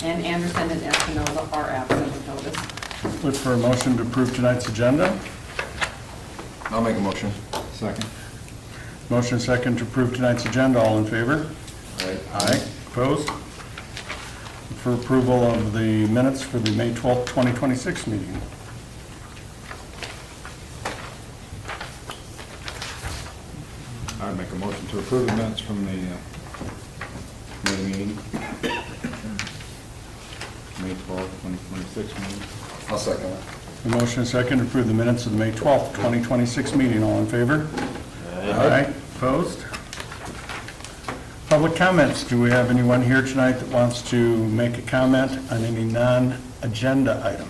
And Anderson and Espinoza are absent with notice. Look for a motion to approve tonight's agenda. I'll make a motion. Second. Motion second to approve tonight's agenda. All in favor? Aye. Aye. Opposed? Look for approval of the minutes for the May 12th, 2026 meeting. I'd make a motion to approve the minutes from the May meeting. May 12th, 2026 meeting. I'll second it. The motion second to approve the minutes of the May 12th, 2026 meeting. All in favor? Aye. Opposed? Public comments. Do we have anyone here tonight that wants to make a comment on any non-agenda item?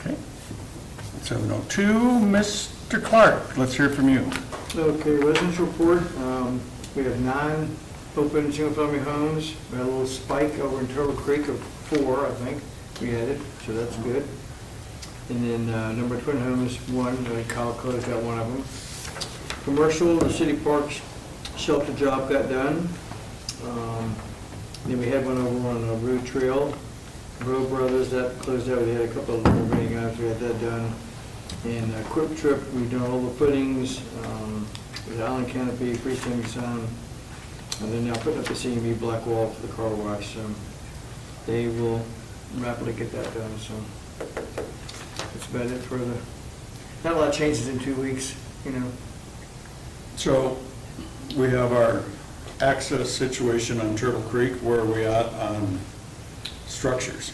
Okay. 7:02, Mr. Clark, let's hear from you. Okay, residence report, we have 9 open single-family homes. We had a little spike over in Turtle Creek of 4, I think, we added, so that's good. And then number of twin homes, 1, Kyle closed out one of them. Commercial, the city parks shelter job got done. Then we had one over on the Root Trail, Road Brothers, that closed out. We had a couple of remaining items, we had that done. And Quick Trip, we've done all the footings, with island canopy, freestanding sign, and then now putting up the C&B black wall for the car wash. So they will rapidly get that done, so that's about it for the, not a lot of changes in 2 weeks, you know. So we have our access situation on Turtle Creek. Where are we at on structures?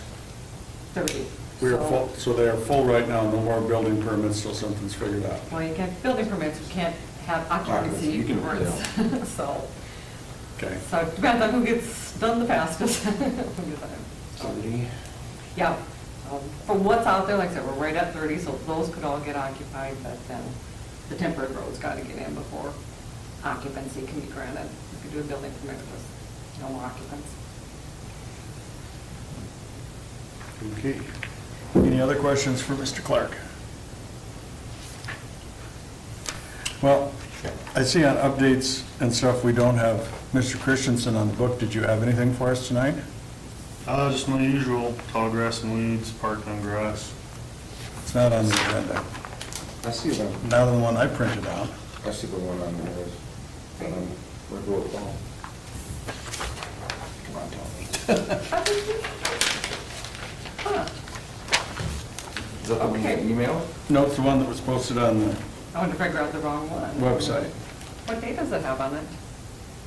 30. We are full, so they are full right now, no more building permits till something's figured out. Well, you can't, building permits, you can't have occupancy You can- permits. So, Okay. so it depends on who gets done the fastest. Who gets done. 30. Yeah, from what's out there, like I said, we're right at 30, so those could all get occupied, but then the temporary road's got to get in before occupancy can be granted. You could do a building permit with no more occupants. Okay. Any other questions for Mr. Clark? Well, I see on updates and stuff, we don't have Mr. Christensen on the book. Did you have anything for us tonight? Just my usual, tall grass and weeds, parking on grass. It's not on the agenda. I see them. Not on the one I printed out. I see the one on there. We're going to Come on, Tony. Huh, Is that the one you Okay. emailed? No, it's the one that was posted on the I want to figure out the wrong one. website. What date does it have on it?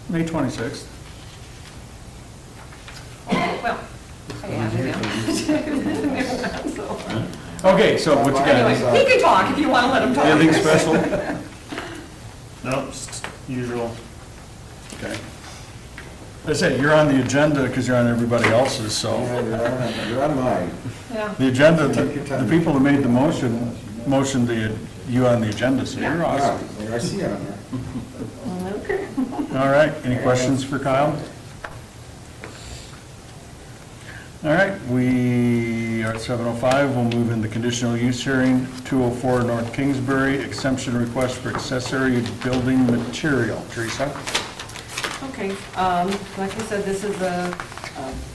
May 26th. Okay, well, I added him. So, Okay, so what you got? anyway, he can talk if you want to let him talk. Anything special? Nope, just usual. Okay. I say, you're on the agenda because you're on everybody else's, so. You're on mine. Yeah. The agenda, the people who made the motioned you on the agenda, so you're awesome. Yeah, I see it on there. Okay. All right, any questions for Kyle? All right, we are at 7:05, we'll move into conditional use hearing, 204 North Kingsbury, exemption request for accessory building material. Teresa? Okay, like I said, this is a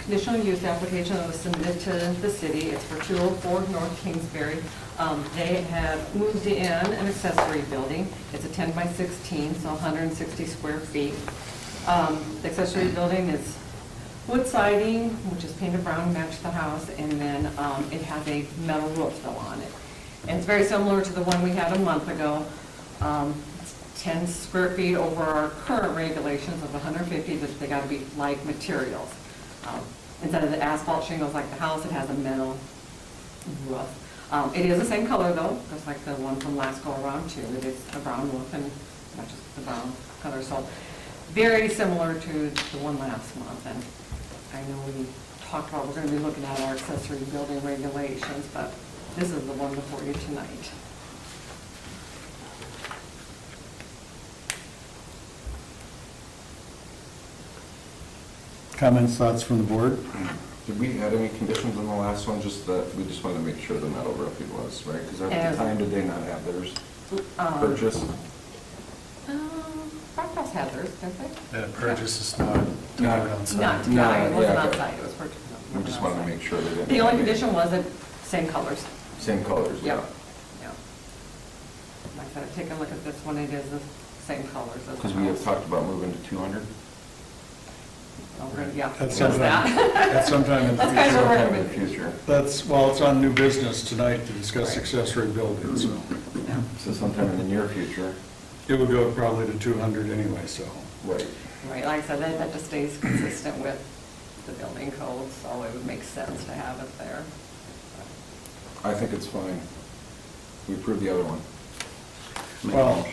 conditional use application that was submitted to the city. It's for 204 North Kingsbury. They have moved in an accessory building. It's a 10 by 16, so 160 square feet. The accessory building is wood siding, which is painted brown, match the house, and then it has a metal roof though on it. And it's very similar to the one we had a month ago. It's 10 square feet over our current regulations of 150, but they got to be like materials. Instead of the asphalt shingles like the house, it has a metal roof. It is the same color though, just like the one from last go around too. It is a brown roof and not just the brown color. So very similar to the one last month. And I know we talked about, we're going to be looking at our accessory building regulations, but this is the one before you tonight. Comments, thoughts from the board? Did we add any conditions on the last one? Just that, we just wanted to make sure the metal roofing was, right? Because at the time, did they not have theirs purchased? Parcel's had theirs, didn't they? That purchase is not done outside. Not, No, yeah, it wasn't yeah, but outside, it was purchased. We just wanted to make sure they didn't. The only condition was that same colors. Same colors, yeah. Yeah. Like I said, take a look at this one, it is the same colors as the Because we have house. talked about moving to 200. Oh, right, yeah. That's Just sometime, that. that's sometime in the That's kind of future. a Sometime in the recommend- future. That's, well, it's on new business tonight to discuss Right. accessory buildings, so So sometime in the near future. it would go probably to 200 anyway, so. Right. Right, like I said, that just stays consistent with the building code, so it would make sense to have it there. I think it's fine. We approved the other one. Make a Well, motion.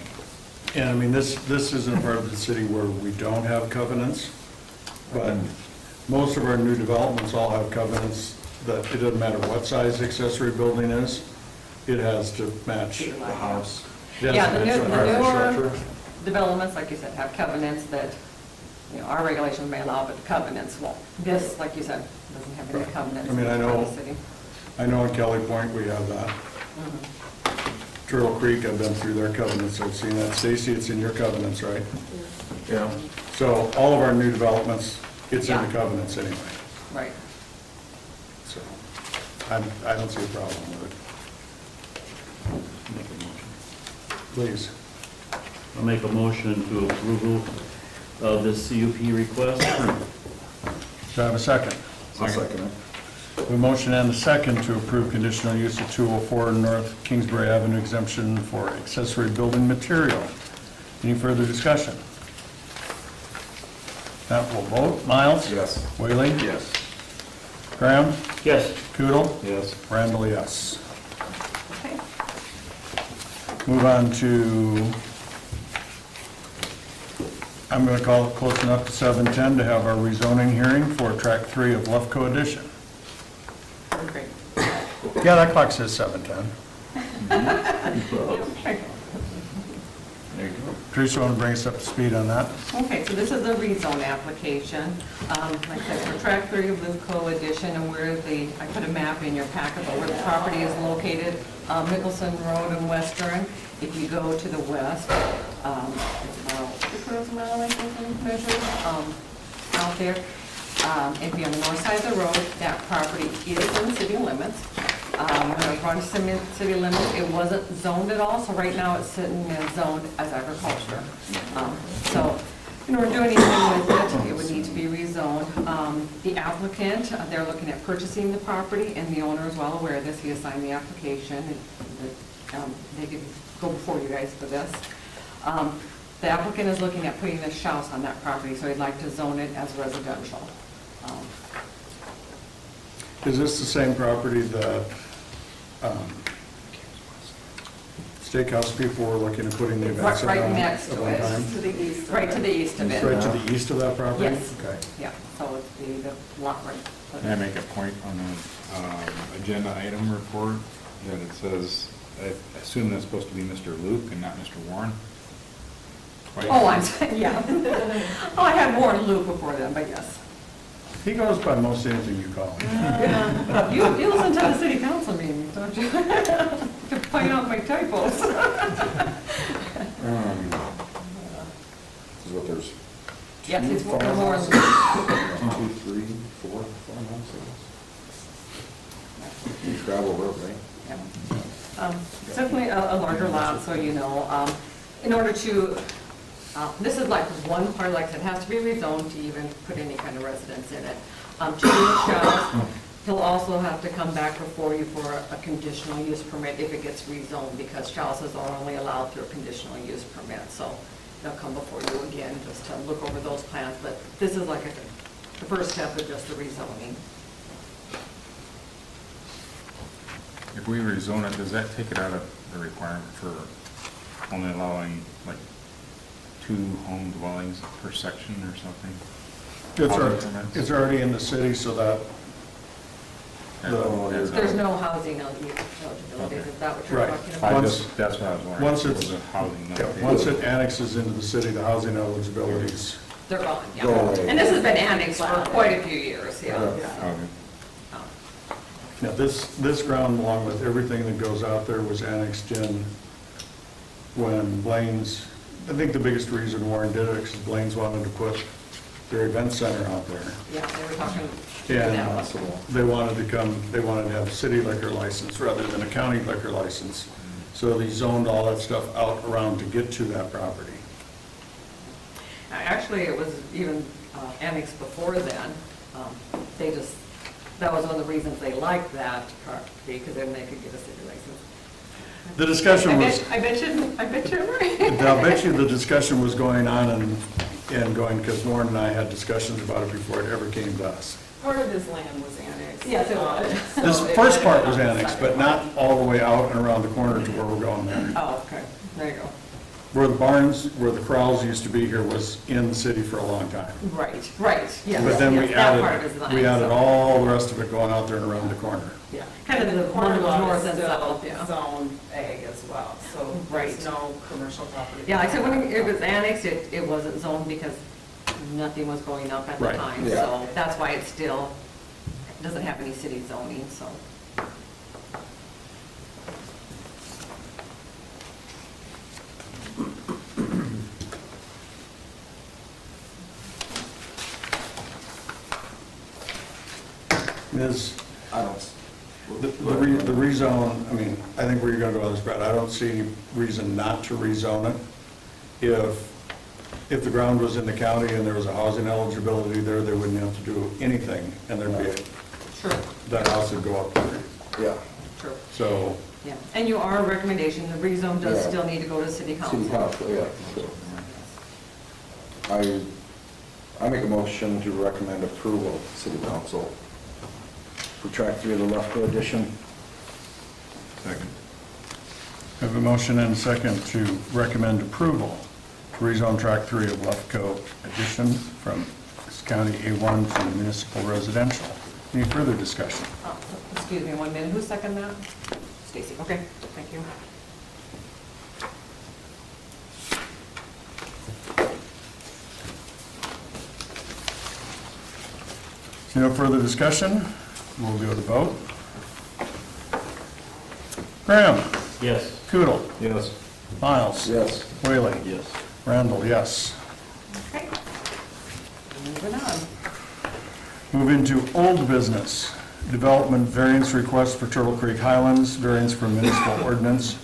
and I mean, this isn't a part of the city where we don't have covenants, but most of our new developments all have covenants that it doesn't matter what size the accessory building is, it has to match the house. It has Yeah, to the match new- part of the newer structure. developments, like you said, have covenants that, you know, our regulations may allow, but the covenants won't. This, like you said, doesn't have any Right. covenants. I mean, I for know- the city. I know in Kelly Point, we have that. Mhm. Turtle Creek, I've been through their covenants, I've seen that. Stacy, it's in your covenants, right? Yeah. So all of our new developments, it's in the Yeah. covenants anyway, Right. so I don't see a problem with Make a motion. it. Please. I'll make a motion to approval of the CUP request. Do I have a second? I'll second it. A motion and a second to approve conditional use of 204 North Kingsbury Avenue exemption for accessory building material. Any further discussion? That will vote. Miles? Yes. Whaley? Yes. Graham? Yes. Koodle? Yes. Randall, yes. Okay. Move on to, I'm going to call it close enough to 7:10 to have our rezoning hearing for Tract 3 of LUFCO Edition. Great. Yeah, that clock says 7:10. There you go. Teresa, want to bring us up to speed on that? Okay, so this is a rezone application. Like I said, for Tract 3 of LUFCO Edition, and where the, I put a map in your packet, but where the property is located, Mickelson Road and Western. If you go to the west, it's about 2 miles, I think, measured, out there. If you're on the north side of the road, that property is in city limits. When it runs city limits, it wasn't zoned at all, so right now it's sitting as zoned as agriculture. So, in order to do anything with it, it would need to be rezoned. The applicant, they're looking at purchasing the property, and the owner is well aware of this, he has signed the application. They could go before you guys for this. The applicant is looking at putting a house on that property, so he'd like to zone it as residential. Is this the same property that steakhouse people were looking at putting the event center Right on next at to one it. time? To the east. Right to the east of It's it. right to the east of that property? Yes. Okay. Yeah, so it's the lot right. Can I make a point on the agenda item report that it says, I assume that's supposed to be Mr. Luke and not Mr. Warren? Twice. Oh, I'm sorry, yeah. Oh, I had Warren Luke before then, but yes. He goes by most anything you call him. You listen to the city council meetings, don't you? To find out my typos. This is what there's. Yes, it's two Warren farmhouses, Luke. 1, 2, 3, 4 farmhouses. Gravel road, right? Yeah. It's definitely a larger lot, so you know. In order to, this is like one part, like I said, it has to be rezoned to even put any kind of residence in it. To do Charles, he'll also have to come back before you for a conditional use permit if it gets rezoned, because Charles are only allowed through a conditional use permit. So they'll come before you again just to look over those plans. But this is like the first step of just the rezoning. If we rezone it, does that take it out of the requirement for only allowing like 2 home dwellings per section or something? It's already in the city, so that, That's There's all. no housing eligibility, is that what you're Right. talking I about? just, that's what I was wondering. Once if it's- it was a housing. yeah, note. once it annexes into the city, the housing eligibilities. They're gone, yeah. Go away. And this has been annexed for quite a few years, yeah. Yeah. Okay. Now, this ground, along with everything that goes out there, was annexed in when Blaine's I think the biggest reason Warren did it is because Blaine's wanted to put their event center out there. Yeah, they were talking. And they wanted to have a city liquor license rather than a county liquor license. So they zoned all that stuff out around to get to that property. Actually, it was even annexed before then. They just, that was one of the reasons they liked that property, because then they could get a city license. The discussion was, I bet you're right. I'll bet you the discussion was going on and going, because Warren and I had discussions about it before it ever came to us. Part of this land was annexed. Yes, it was. This So it first might have part been was on the annexed, second but not part. all the way out and around the corner to where we're going there. Oh, okay, there you go. Where the barns, where the corrals used to be here was in the city for a long time. Right, yes. But then yes, that part is nice. we added all the rest of it going out there and around the corner. Yeah, kind of the The one corner that was lot north is and south, yeah. still zone ag as well, so Right. there's no commercial property. Yeah, like I said, when it was annexed, it wasn't zoned because nothing was going up at the Right. time. Yeah. So that's why it still doesn't have any city zoning, so. Ms., I don't. the rezone, I mean, I think where you're gonna go with this, Brad, I don't see any reason not to rezone it. If the ground was in the county and there was a housing eligibility there, they wouldn't have to do anything, and there'd be, Sure. that house would go up there. Yeah, True. So, Yeah, and you are a recommendation, the rezone does Yeah. still need to go to city council. city council, yeah. So I make a motion to recommend approval of city council for Tract 3 of the LUFCO edition. Second. I have a motion and a second to recommend approval to rezone Tract 3 of LUFCO addition from County A1 to municipal residential. Any further discussion? Excuse me 1 minute, who seconded that? Stacy, okay, thank you. See no further discussion? We'll do the vote. Graham? Yes. Kudel? Yes. Miles? Yes. Whaley? Yes. Randall, yes. Okay. Moving on. Move into old business. Development variance request for Turtle Creek Highlands, variance from municipal ordinance.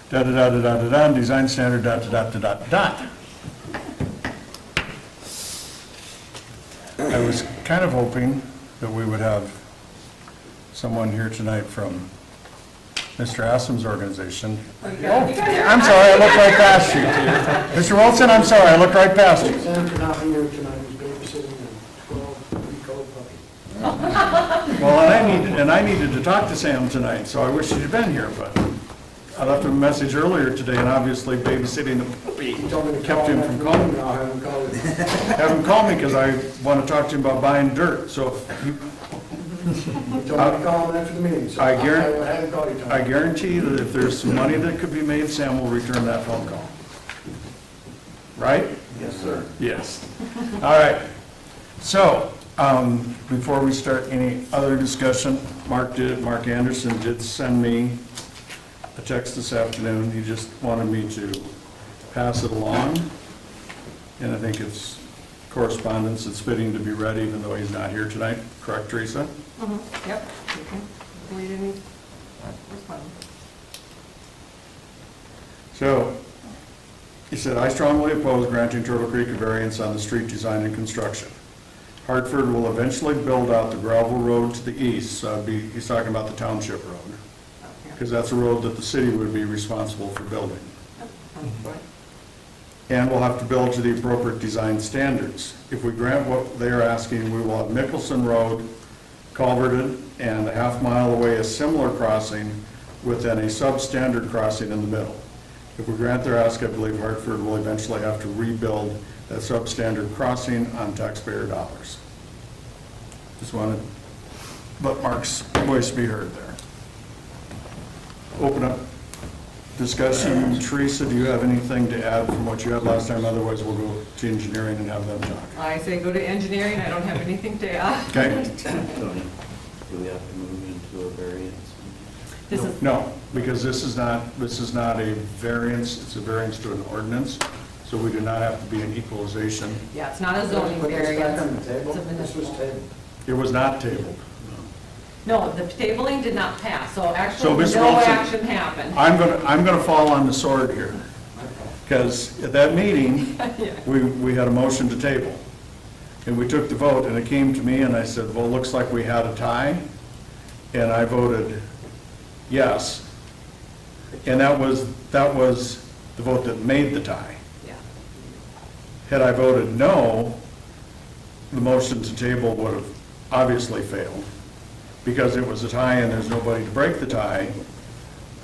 Da-da-da-da-da-da, design standard, dot-da-dot-da-dot-dot. I was kind of hoping that we would have someone here tonight from Mr. Assom's organization. I'm sorry, I looked right past you. Mr. Wilson, I'm sorry, I looked right past you. Sam's not here tonight, he's babysitting a 12-week-old puppy. Well, and I needed to talk to Sam tonight, so I wish he'd been here, but I left him a message earlier today, and obviously babysitting the puppy He told me to kept call him him from after calling. noon, I'll have him call you. Have him call me, because I want to talk to him about buying dirt, so if you- He told me to call him after the meeting, so I I'll guarantee- have him call you. Tom. I guarantee that if there's some money that could be made, Sam will return that phone call. Right? Yes, sir. Yes. All right. So, before we start any other discussion, Mark Anderson did send me a text this afternoon. He just wanted me to pass it along. And I think it's correspondence that's fitting to be read even though he's not here tonight. Correct, Teresa? Yep, you can read any correspondence. So, he said, "I strongly oppose granting Turtle Creek a variance on the street design and construction. Hartford will eventually build out the gravel road to the east," so he's talking about the township road, because that's a road that the city would be responsible for building. And we'll have to build to the appropriate design standards. If we grant what they are asking, we will have Mickelson Road culverted and a half-mile away a similar crossing with then a substandard crossing in the middle. If we grant their ask, I believe Hartford will eventually have to rebuild that substandard crossing on taxpayer dollars. Just wanted to let Mark's voice be heard there. Open up discussion. Teresa, do you have anything to add from what you had last time? Otherwise, we'll go to engineering and have them talk. I say go to engineering, I don't have anything to add. Okay? Tony, do we have to move into a variance? This is, No, because this is not a variance, it's a variance to an ordinance, so we do not have to be an equalization. Yeah, it's not a zoning Put this back variance. on the table? It's a This was municipal. tabled. It was not tabled. No, the tabling did not pass, so So, actually Ms. no Wilson, action happened. I'm gonna fall on the sword here, because at that meeting, Yeah. we had a motion to table. And we took the vote, and it came to me, and I said, well, looks like we had a tie. And I voted yes. And that was the vote that made the tie. Yeah. Had I voted no, the motion to table would have obviously failed. Because it was a tie and there's nobody to break the tie,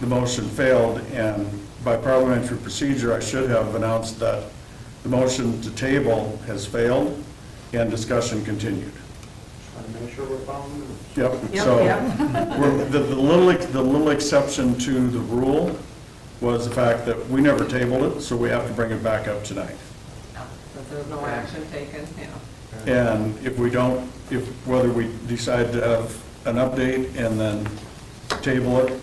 the motion failed, and by parliamentary procedure, I should have announced that the motion to table has failed and discussion continued. Trying to make sure we're following the rules. Yep, Yep, so, yep. the little exception to the rule was the fact that we never tabled it, so we have to bring it back up tonight. But there's no action taken, yeah. And if we don't, whether we decide to have an update and then table it,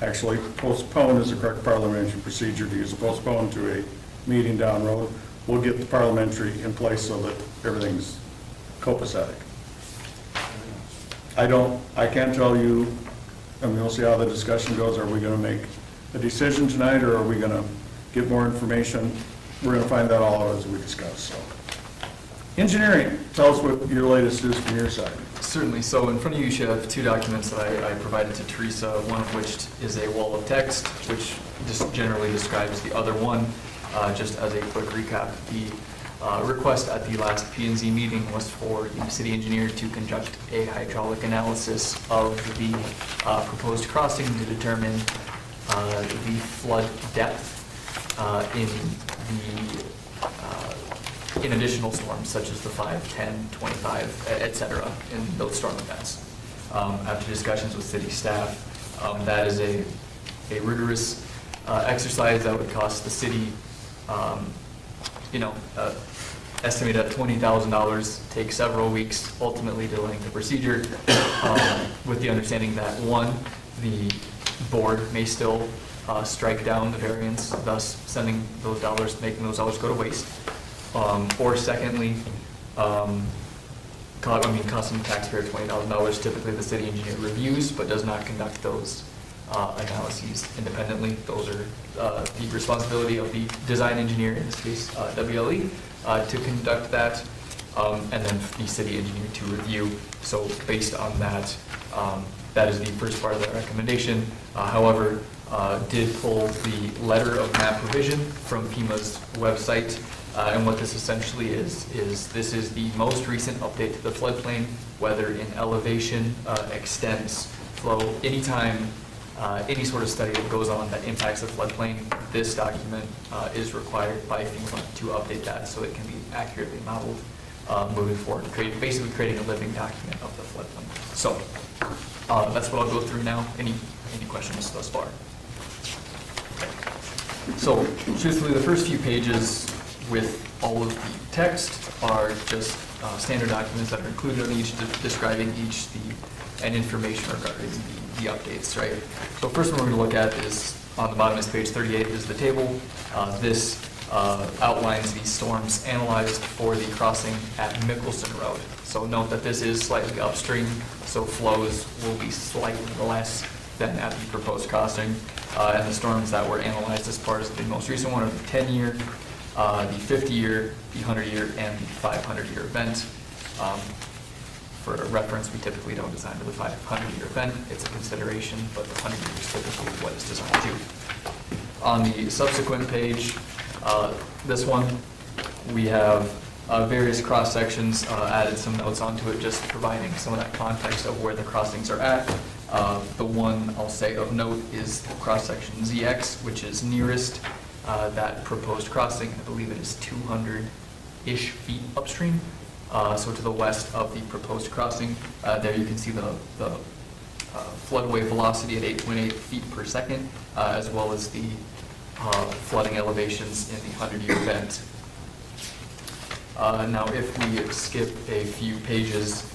actually postpone is the correct parliamentary procedure, to use a postpone to a meeting down the road, we'll get the parliamentary in place so that everything's copacetic. I can't tell you, I mean, we'll see how the discussion goes. Are we going to make a decision tonight, or are we going to get more information? We're going to find that all out as we discuss, so. Engineering, tell us what your latest is from your side. Certainly. So in front of you, you should have two documents that I provided to Teresa, one of which is a wall of text, which just generally describes the other one. Just as a quick recap, the request at the last P&Z meeting was for the city engineer to conduct a hydraulic analysis of the proposed crossing to determine the flood depth in additional storms such as the 5, 10, 25, et cetera, in those storm events. After discussions with city staff, that is a rigorous exercise that would cost the city, estimated at $20,000, take several weeks, ultimately delaying the procedure, with the understanding that, one, the board may still strike down the variance, thus sending those dollars, making those dollars go to waste. Or secondly, costing the taxpayer $20,000, typically the city engineer reviews, but does not conduct those analyses independently. Those are the responsibility of the design engineer, in this case WLE, to conduct that, and then the city engineer to review. So based on that, that is the first part of the recommendation. However, did pull the letter of map revision from FEMA's website. And what this essentially is this is the most recent update to the floodplain, whether in elevation, extents, flow, anytime any sort of study that goes on that impacts the floodplain, this document is required by FEMA to update that so it can be accurately modeled moving forward, basically creating a living document of the floodplain. So that's what I'll go through now. Any questions thus far? So truthfully, the first few pages with all of the text are just standard documents that are included on each, describing each and information regarding the updates, right? So first one we're going to look at is, on the bottom is page 38, is the table. This outlines the storms analyzed for the crossing at Mickelson Road. So note that this is slightly upstream, so flows will be slightly less than at the proposed crossing. And the storms that were analyzed as part of the most recent one are the 10-year, the 50-year, the 100-year, and the 500-year event. For reference, we typically don't design for the 500-year event. It's a consideration, but the 100 year is typically what it's designed to. On the subsequent page, this one, we have various cross sections, added some notes onto it, just providing some of that context of where the crossings are at. The one I'll say of note is cross section ZX, which is nearest that proposed crossing. I believe it is 200-ish feet upstream. So to the west of the proposed crossing. There you can see the floodway velocity at 8.8 feet per second, as well as the flooding elevations in the 100-year event. Now, if we skip a few pages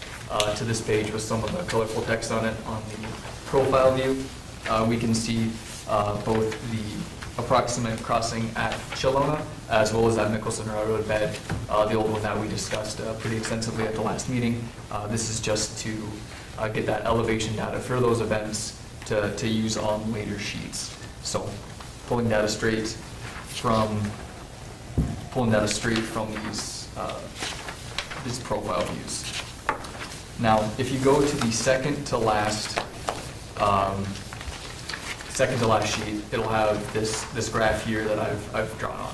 to this page with some of the colorful text on it on the profile view, we can see both the approximate crossing at Chilona, as well as that Mickelson Railroad bed, the old one that we discussed pretty extensively at the last meeting. This is just to get that elevation data for those events to use on later sheets. So pulling data straight from these profile views. Now, if you go to the second to last sheet, it'll have this graph here that I've drawn on.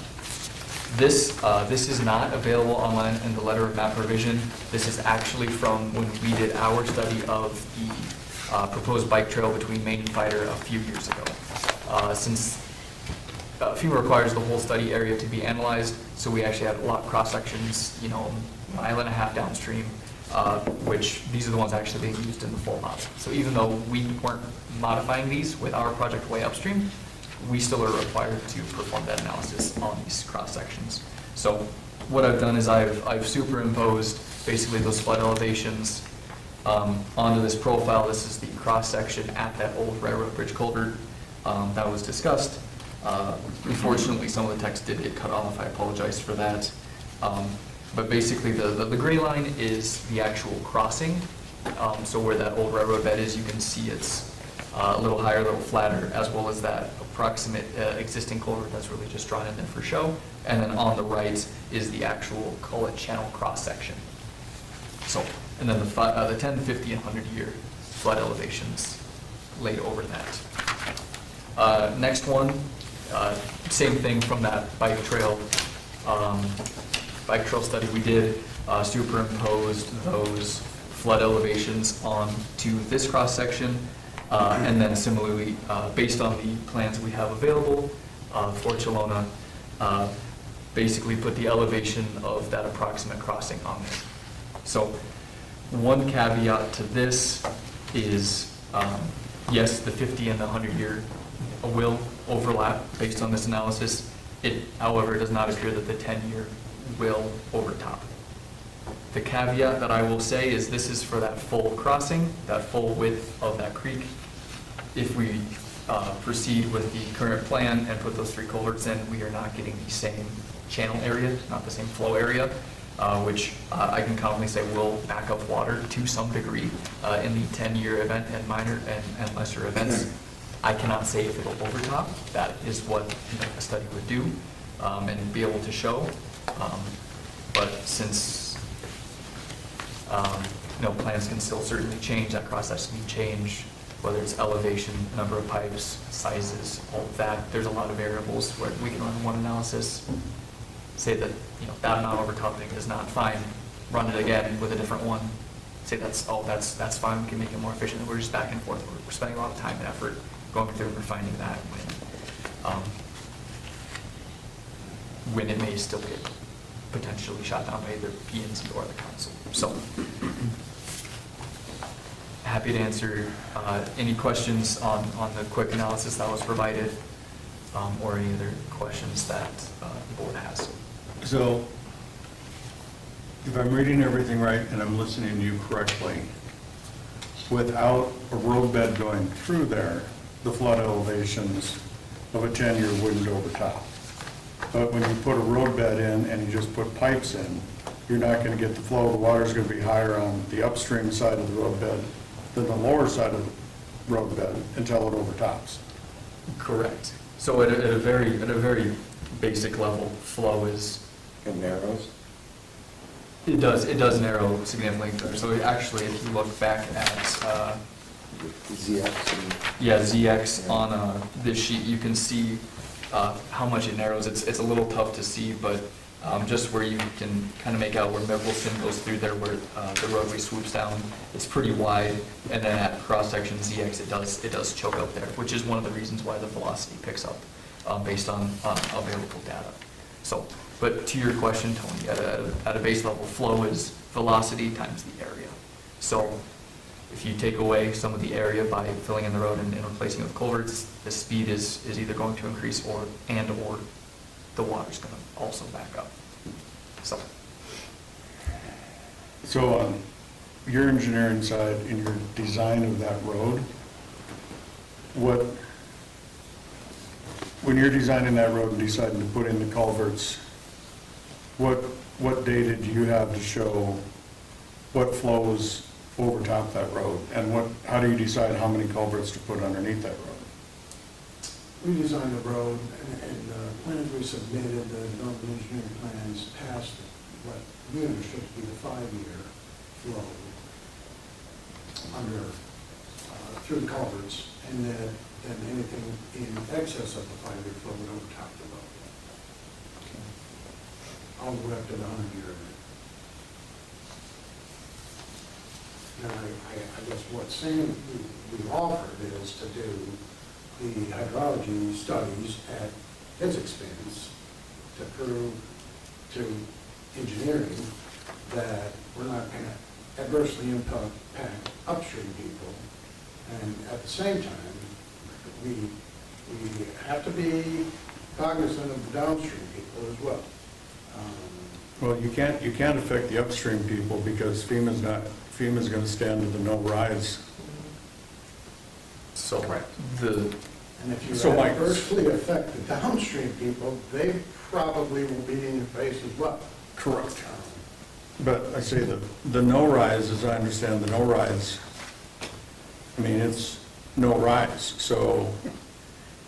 This is not available online in the letter of map revision. This is actually from when we did our study of the proposed bike trail between Maine and Fider a few years ago. Since FEMA requires the whole study area to be analyzed, so we actually had a lot of cross sections, a mile and a half downstream, which these are the ones actually being used in the full model. So even though we weren't modifying these with our project way upstream, we still are required to perform that analysis on these cross sections. So what I've done is I've superimposed basically those flood elevations onto this profile. This is the cross section at that old railroad bridge culvert that was discussed. Unfortunately, some of the text did get cut off. I apologize for that. But basically, the gray line is the actual crossing. So where that old railroad bed is, you can see it's a little higher, a little flatter, as well as that approximate existing culvert that's really just drawn in there for show. And then on the right is the actual, call it channel cross section. So, and then the 10, 50, and 100-year flood elevations laid over that. Next one, same thing from that bike trail study we did, superimposed those flood elevations onto this cross section, and then similarly, based on the plans we have available for Chilona, basically put the elevation of that approximate crossing on there. So one caveat to this is, yes, the 50 and the 100-year will overlap based on this analysis. It, however, does not appear that the 10-year will overtop. The caveat that I will say is this is for that full crossing, that full width of that creek. If we proceed with the current plan and put those 3 culverts in, we are not getting the same channel area, not the same flow area, which I can confidently say will back up water to some degree in the 10-year event and minor and lesser events. I cannot say if it'll overtop. That is what a study would do and be able to show. But since plans can still certainly change, that cross section can change, whether it's elevation, number of pipes, sizes, all of that. There's a lot of variables where we can run one analysis, say that that amount overtopping is not fine, run it again with a different one, say that's fine, we can make it more efficient. We're just back and forth. We're spending a lot of time and effort going through and refining that when it may still get potentially shot down by either P&Z or the council. So, happy to answer any questions on the quick analysis that was provided, or any other questions that the board has. So, if I'm reading everything right and I'm listening to you correctly, without a roadbed going through there, the flood elevations of a 10-year wouldn't overtop. But when you put a roadbed in and you just put pipes in, you're not going to get the flow. The water's going to be higher on the upstream side of the roadbed than the lower side of the roadbed until it overtops. Correct. So at a very basic level, flow is. It narrows? It does narrow significantly. So actually, if you look back at ZX. ZX on this sheet, you can see how much it narrows. It's a little tough to see, but just where you can kind of make out where Mickelson goes through there, where the roadway swoops down, it's pretty wide, and then at cross section ZX, it does choke out there, which is one of the reasons why the velocity picks up based on available data. So, but to your question, Tony, at a base level, flow is velocity times the area. So if you take away some of the area by filling in the road and replacing it with culverts, the speed is either going to increase or the water's going to also back up. So on your engineering side, in your design of that road, when you're designing that road and deciding to put in the culverts, what data do you have to show what flows over top that road? And how do you decide how many culverts to put underneath that road? We designed the road, and the plans we submitted, the development engineering plans, passed what we understood to be the 5-year flow through the culverts, and then anything in excess of the 5-year flow would overtop the road. All the way up to the 100-year. Now, I guess what Sam, we offered is to do the hydrology studies at his expense to prove to engineering that we're not going to adversely impact upstream people. And at the same time, we have to be cognizant of the downstream people as well. Well, you can't affect the upstream people because FEMA's going to stand to the no rise. So, And if So, you Mike- adversely affect the downstream people, they probably will be in your face as well. Correct. But I say the no rise, as I understand the no rise, I mean, it's no rise. So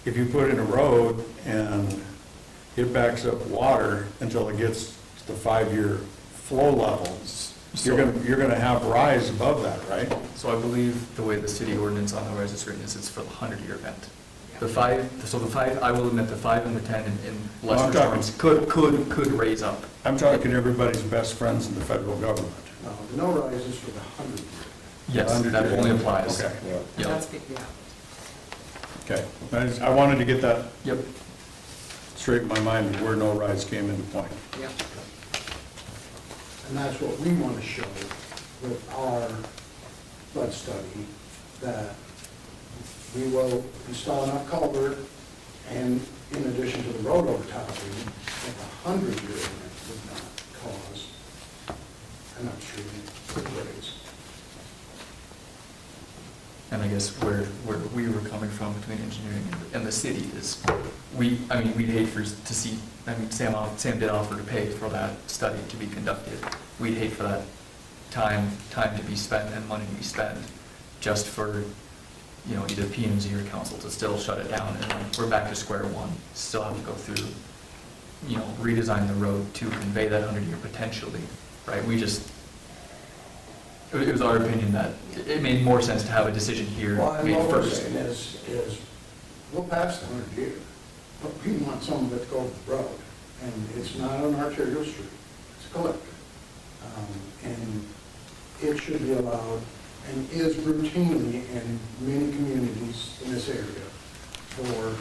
if you put in a road and it backs up water until it gets to the 5-year flow levels, you're gonna have rise above that, right? So I believe the way the city ordinance on the rise is written is it's for the 100-year event. The 5, I will admit the 5 and the 10 in lesser I'm talking- storms could raise up. I'm talking everybody's best friends in the federal government. No, the no rise is for the 100-year. Yes, 100 that years. only applies. Okay. Yeah. Yep. That's, yeah. Okay, I wanted to get that Yep. straight in my mind where no rise came into play. Yeah. And that's what we want to show with our flood study, that we will install enough culvert, and in addition to the road overtopping, that the 100-year event would not cause an upstream raise. And I guess where we were coming from between engineering and the city is, we'd hate to see, Sam did offer to pay for that study to be conducted. We'd hate for that time to be spent and money to be spent just for, either P&Z or council to still shut it down, and then we're back to square one. Still have to go through, redesign the road to convey that 100-year potentially, right? It was our opinion that it made more sense to have a decision here Well, and made what we're first. saying is, we'll pass the 100 year, but we want some of it to go to the road. And it's not an arterial street, it's a collector. And it should be allowed, and is routinely in many communities in this area, for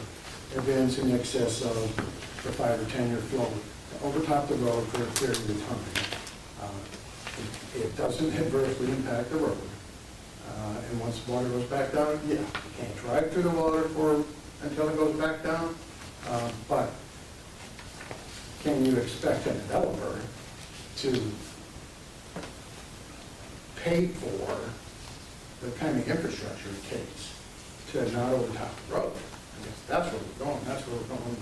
events in excess of the 5 or 10 year flow, to overtop the road for a period of time. It doesn't adversely impact the road. And once the water goes back down, yeah, you can't drive through the water until it goes back down. But can you expect a developer to pay for the kind of infrastructure it takes to not overtop the road? I guess that's where we're going. That's where we're going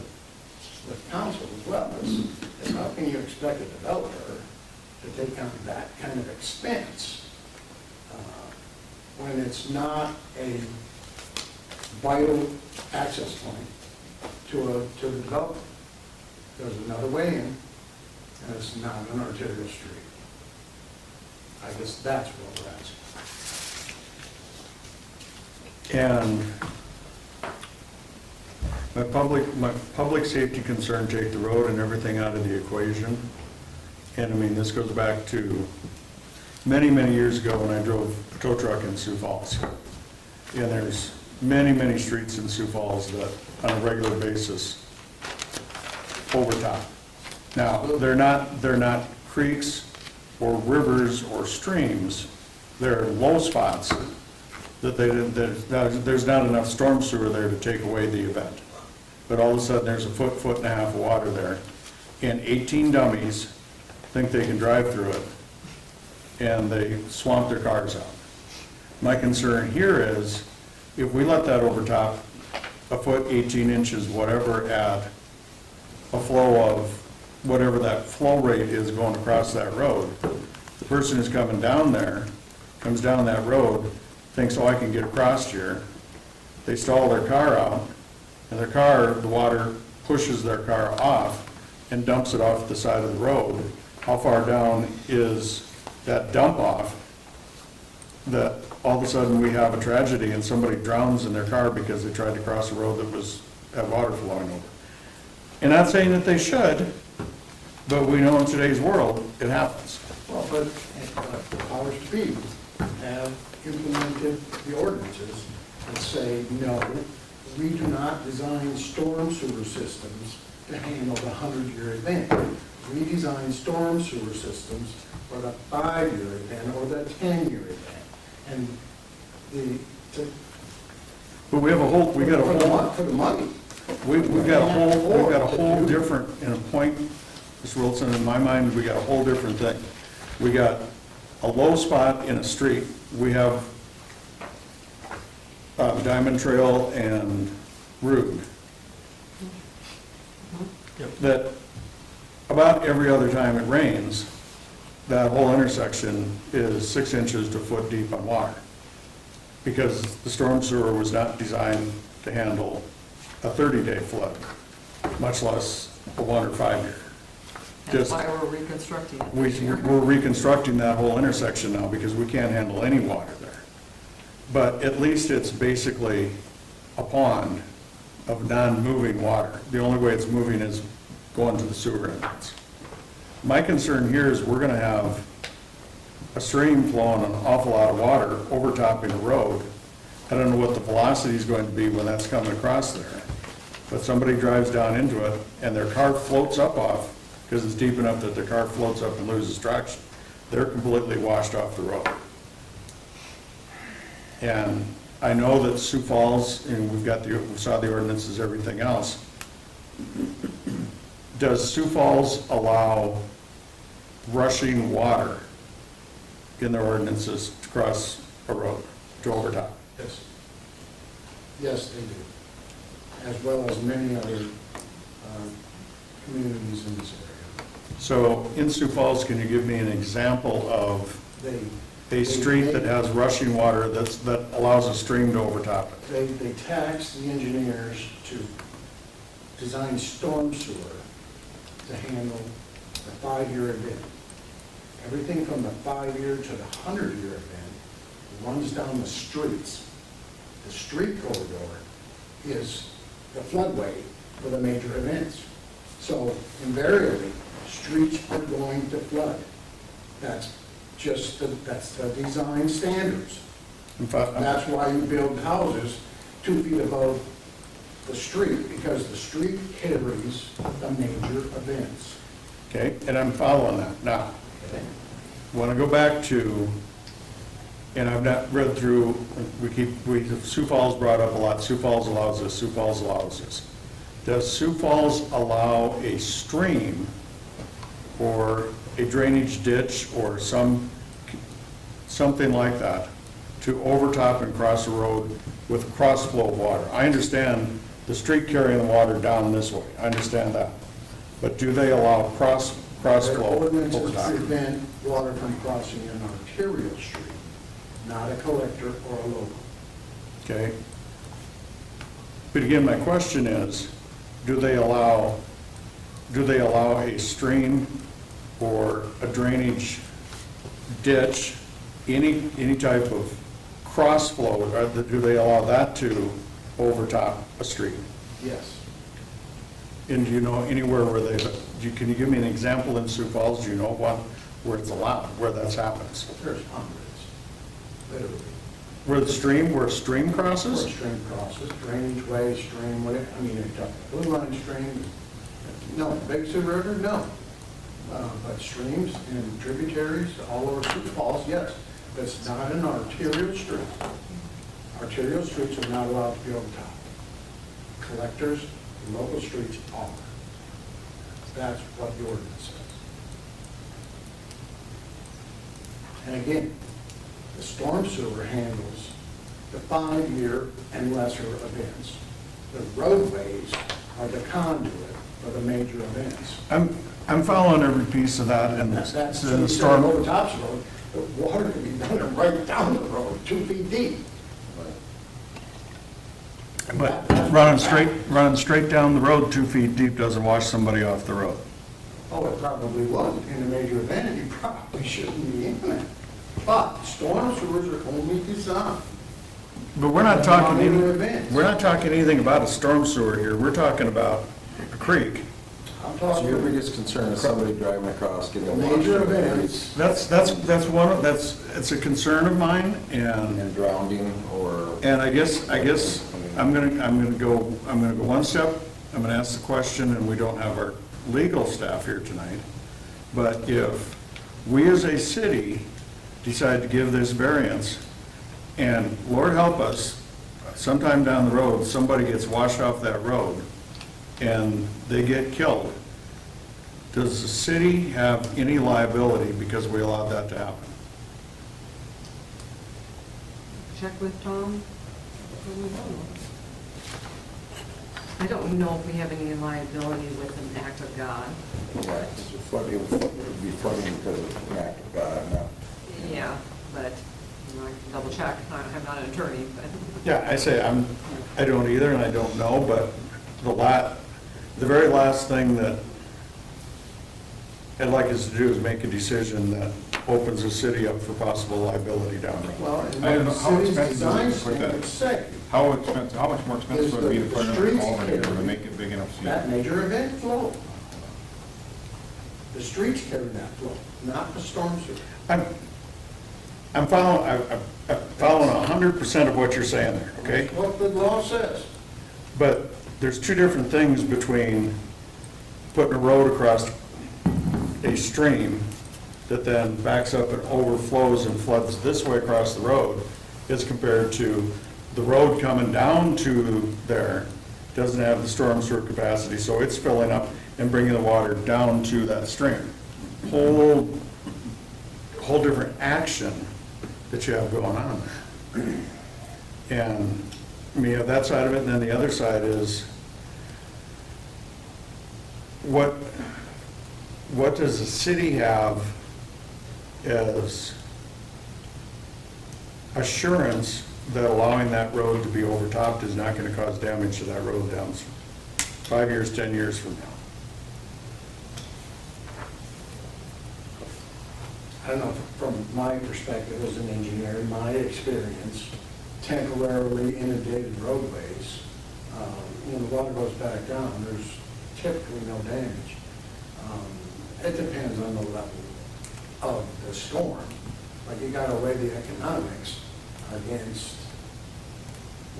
with council as well. Is how can you expect a developer to take on that kind of expense when it's not a vital access point to the development? There's another way in, and it's not an arterial street. I guess that's what we're asking. And my public safety concern take the road and everything out of the equation. And I mean, this goes back to many, many years ago when I drove a tow truck in Sioux Falls. And there's many, many streets in Sioux Falls that on a regular basis overtop. Now, they're not creeks or rivers or streams. They're low spots that there's not enough storm sewer there to take away the event. But all of a sudden, there's a foot and a half of water there. And 18 dummies think they can drive through it, and they swamp their cars out. My concern here is, if we let that overtop a foot, 18 inches, whatever, at a flow of whatever that flow rate is going across that road. The person who's coming down there, comes down that road, thinks, oh, I can get across here. They stall their car out, and their car, the water pushes their car off and dumps it off the side of the road. How far down is that dump off that all of a sudden we have a tragedy and somebody drowns in their car because they tried to cross a road that had water flowing over? And not saying that they should, but we know in today's world, it happens. Well, but the powers to be have implemented the ordinances that say, no, we do not design storm sewer systems to handle the 100-year event. We design storm sewer systems for the 5-year event or the 10-year event. And But we have a whole, we got a whole, for the money. we've got a whole different, in a point, Mr. Wilson, in my mind, we got a whole different thing. We got a low spot in a street. We have Diamond Trail and Route. That about every other time it rains, that whole intersection is 6 inches to a foot deep on water. Because the storm sewer was not designed to handle a 30-day flood, much less a 1 or 5-year. That's why we're reconstructing it. We're reconstructing that whole intersection now because we can't handle any water there. But at least it's basically a pond of non-moving water. The only way it's moving is going to the sewer entrance. My concern here is we're gonna have a stream flowing an awful lot of water overtopping a road. I don't know what the velocity is going to be when that's coming across there. But somebody drives down into it and their car floats up off, because it's deep enough that the car floats up and loses traction. They're completely washed off the road. And I know that Sioux Falls, and we saw the ordinances, everything else. Does Sioux Falls allow rushing water in their ordinances to cross a road, to overtop? Yes. Yes, they do, as well as many other communities in this area. So in Sioux Falls, can you give me an example of a street that has rushing water that allows a stream to overtop it? They tax the engineers to design storm sewer to handle the 5-year event. Everything from the 5-year to the 100-year event runs down the streets. The street corridor is the floodway for the major events. So invariably, streets are going to flood. That's just that's the design standards. That's why you build houses 2 feet above the street, because the street carries the major events. Okay, and I'm following that. Now, I want to go back to, and I've not read through, Sioux Falls brought up a lot. Sioux Falls allows this, Sioux Falls allows this. Does Sioux Falls allow a stream or a drainage ditch or something like that to overtop and cross a road with cross flow of water? I understand the street carrying the water down this way, I understand that. But do they allow cross Their flow ordinances overtop? prevent water from crossing an arterial street, not a collector or a local. Okay. But again, my question is, do they allow a stream or a drainage ditch, any type of cross flow, or do they allow that to overtop a street? Yes. And do you know anywhere where can you give me an example in Sioux Falls? Do you know where it's allowed, where that happens? There's hundreds, literally. Where a stream crosses? Where a stream crosses, drainage way, stream, whatever, I mean, you're talking blue line stream, no, Big Sioux River, no. But streams and tributaries all over Sioux Falls, yes. That's not an arterial street. Arterial streets are not allowed to be overtop. Collectors, local streets are. That's what the ordinance says. And again, the storm sewer handles the 5-year and lesser events. The roadways are the conduit for the major events. I'm following every piece of that, and That's, in so the you said storm. over tops of the road, the water can be running right down the road, 2 feet deep. But running straight down the road 2 feet deep doesn't wash somebody off the road. Oh, it probably won't. In a major event, you probably shouldn't be in it. But storm sewers are only designed. But we're not talking, Minor events. we're not talking anything about a storm sewer here, we're talking about a creek. I'm So your talking biggest concern is somebody driving across getting a major wash events. It's a concern of mine, and drowning or. and I guess I'm gonna go one step, I'm gonna ask the question, and we don't have our legal staff here tonight, but if we as a city decide to give this variance, and Lord help us, sometime down the road, somebody gets washed off that road, and they get killed, does the city have any liability because we allowed that to happen? Check with Tom. I don't know if we have any liability with an act of God. Right, it would be flooding because of an act of God, not. Yeah, but, you know, I can double check, I'm not an attorney, but. Yeah, I say I don't either, and I don't know, but the very last thing that I'd like us to do is make a decision that opens the city up for possible liability down the road. Well, and I don't know, what how the city's expensive design is it to put that? standards say, How expensive, how much more expensive would it be to put another Streets culvert here to carry make it big enough so you? that major event flow. The streets carry that flow, not the storm sewer. I'm following 100% of what you're saying there, okay? That's what the law says. But there's two different things between putting a road across a stream that then backs up and overflows and floods this way across the road as compared to the road coming down to there, doesn't have the storm sewer capacity, so it's filling up and bringing the water down to that stream. Whole different action that you have going on there. And, I mean, you have that side of it, and then the other side is, what does the city have as assurance that allowing that road to be overtopped is not going to cause damage to that road down 5 years, 10 years from now? I don't know, from my perspective as an engineer, my experience, temporarily inundated roadways, when the water goes back down, there's typically no damage. It depends on the level of the storm. Like, you gotta weigh the economics against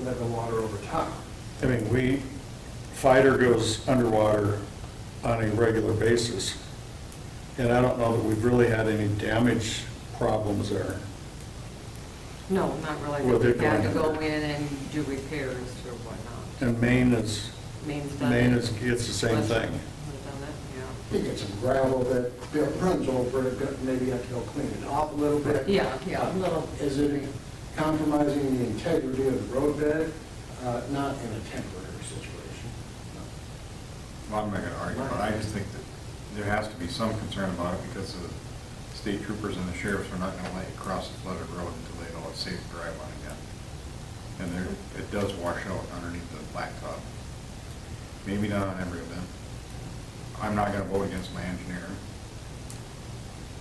letting the water over top. I mean, Fighter goes underwater on a regular basis, and I don't know that we've really had any damage problems there. No, not really. Well, they're We've had to going go in and do repairs or whatnot. And Maine is, Maine's done it. it's the same thing. We've done it, You get some gravel that runs over it, maybe you have to go clean it off a little bit. yeah. Yeah, a little. Is it compromising the integrity of the roadbed? Not in a temporary situation. Well, I'm not gonna argue, but I just think that there has to be some concern about it because the state troopers and the sheriffs are not gonna let you cross the flooded road until they know it's safe to drive on again. And it does wash out underneath the blacktop. Maybe not on every event. I'm not gonna vote against my engineer.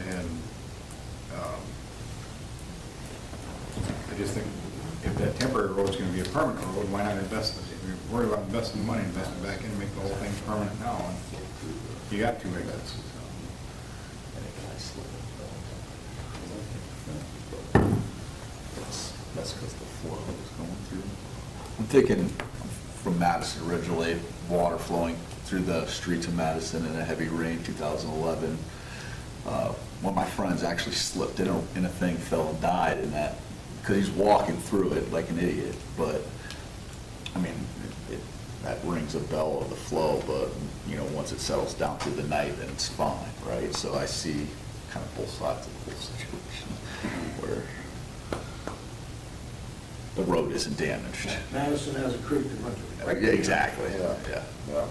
And, I just think if that temporary road is gonna be a permanent road, why not invest in it? If you're worried about investing the money, invest it back in and make the whole thing permanent now. And you got two exits. That's because the flow is going through. I'm thinking from Madison originally, water flowing through the streets of Madison in a heavy rain, 2011. One of my friends actually slipped in a thing, fell and died in that, because he's walking through it like an idiot. But, I mean, that rings a bell of the flow, but, you know, once it settles down through the night, then it's fine, right? So I see kind of both sides of the whole situation, where the road isn't damaged. Madison has a creek that runs right. Yeah, exactly, Yeah. yeah. Yeah.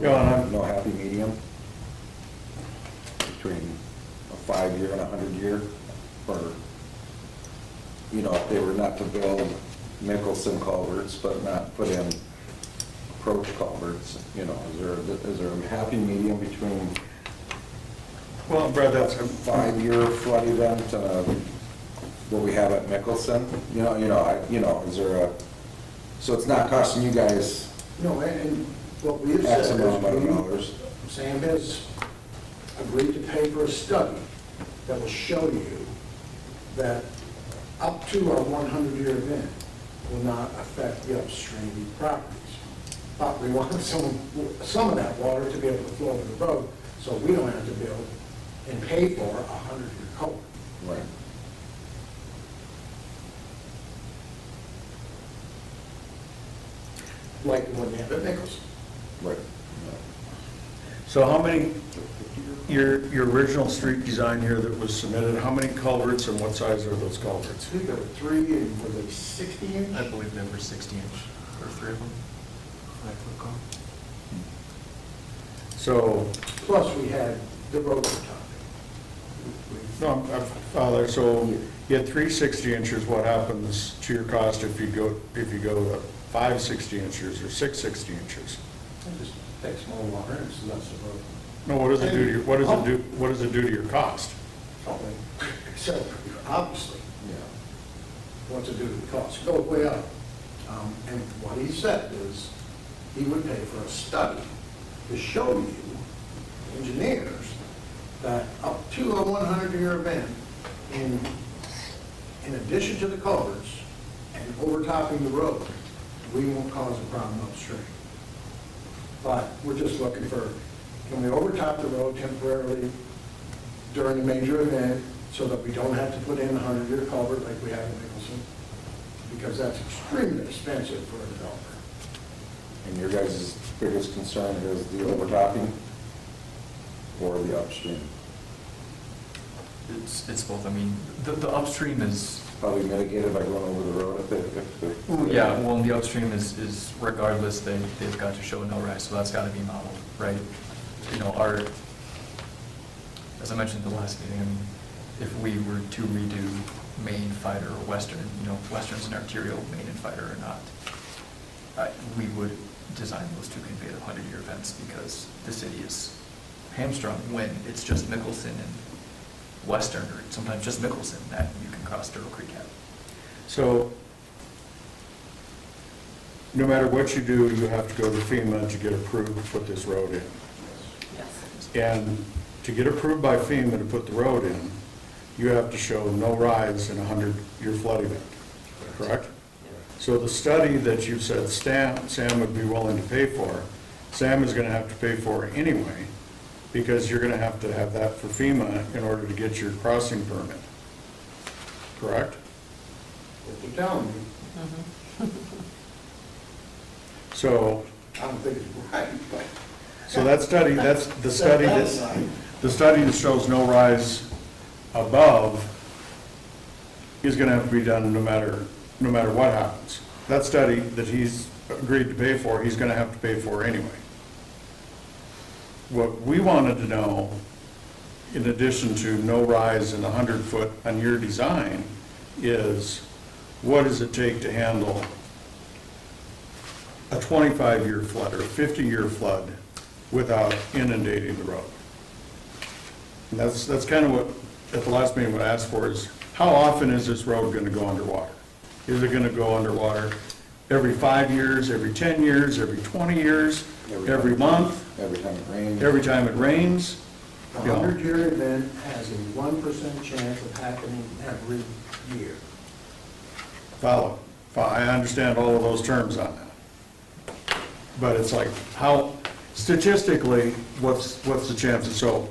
Yeah, and I'm- No happy medium between a 5-year and a 100-year, or, you know, if they were not to build Mickelson culverts, but not put in approach culverts, you know, is there a happy medium between Well, Brad, that's, a 5-year flood event and what we have at Mickelson? Is there a, so it's not costing you guys No, and what we have X said amount of is, dollars? Sam has agreed to pay for a study that will show you that up to our 100-year event will not affect the upstream properties. But we want some of that water to be able to flow over the road, so we don't have to build and pay for a 100-year culvert. Right. Like the one you have at Nicholson. Right. so how many, your original street design here that was submitted, how many culverts and what size are those I culverts? think there were 3, and were they 60 inch? I believe they were 60-inch, or 3 of them. I could call. So, Plus, we had the road over top. no, Father, so you had 3 60-inchers, what happens to your cost if you go to 5 60-inchers or 6 60-inchers? It just takes more water and it's less of a, No, what does it do to your, what does it do to your cost? something, except obviously, Yeah. what's it do to the cost? It goes way up. And what he said is, he would pay for a study to show you, engineers, that up to a 100-year event, in addition to the culverts and overtopping the road, we won't cause a problem upstream. But we're just looking for, can we overtop the road temporarily during a major event so that we don't have to put in a 100-year culvert like we have in Nicholson? Because that's extremely expensive for a developer. And your guys' biggest concern is the overtopping or the upstream? It's both, I mean, the upstream is, Probably mitigated by going over the road if yeah, well, the upstream is regardless, they've got to show no rise, so that's gotta be modeled, right? You know, as I mentioned at the last meeting, I mean, if we were to redo Main, Fighter, or Western, you know, Western's an arterial, Main and Fighter are not, we would design those to convey the 100-year events because the city is hamstrung when it's just Mickelson and Western, or sometimes just Mickelson, that you can cross Turtle Creek at. So, no matter what you do, you have to go to FEMA to get approved to put this road in. Yes. And to get approved by FEMA to put the road in, you have to show no rise in a 100-year flood event, correct? So the study that you said Sam would be willing to pay for, Sam is gonna have to pay for anyway, because you're gonna have to have that for FEMA in order to get your crossing permit, correct? What you're telling me, So, I don't think it's right, but. so that study, that's the study that shows no rise above is gonna have to be done no matter what happens. That study that he's agreed to pay for, he's gonna have to pay for anyway. What we wanted to know, in addition to no rise in 100-foot on your design, is what does it take to handle a 25-year flood or a 50-year flood without inundating the road? And that's kind of what, at the last meeting, what I asked for is, how often is this road going to go underwater? Is it going to go underwater every 5 years, every 10 years, every 20 years, every month? Every time it rains. Every time it rains? A You know, 100-year event has a 1% chance of happening every year. follow. I understand all of those terms on that. But it's like, how, statistically, what's the chances? So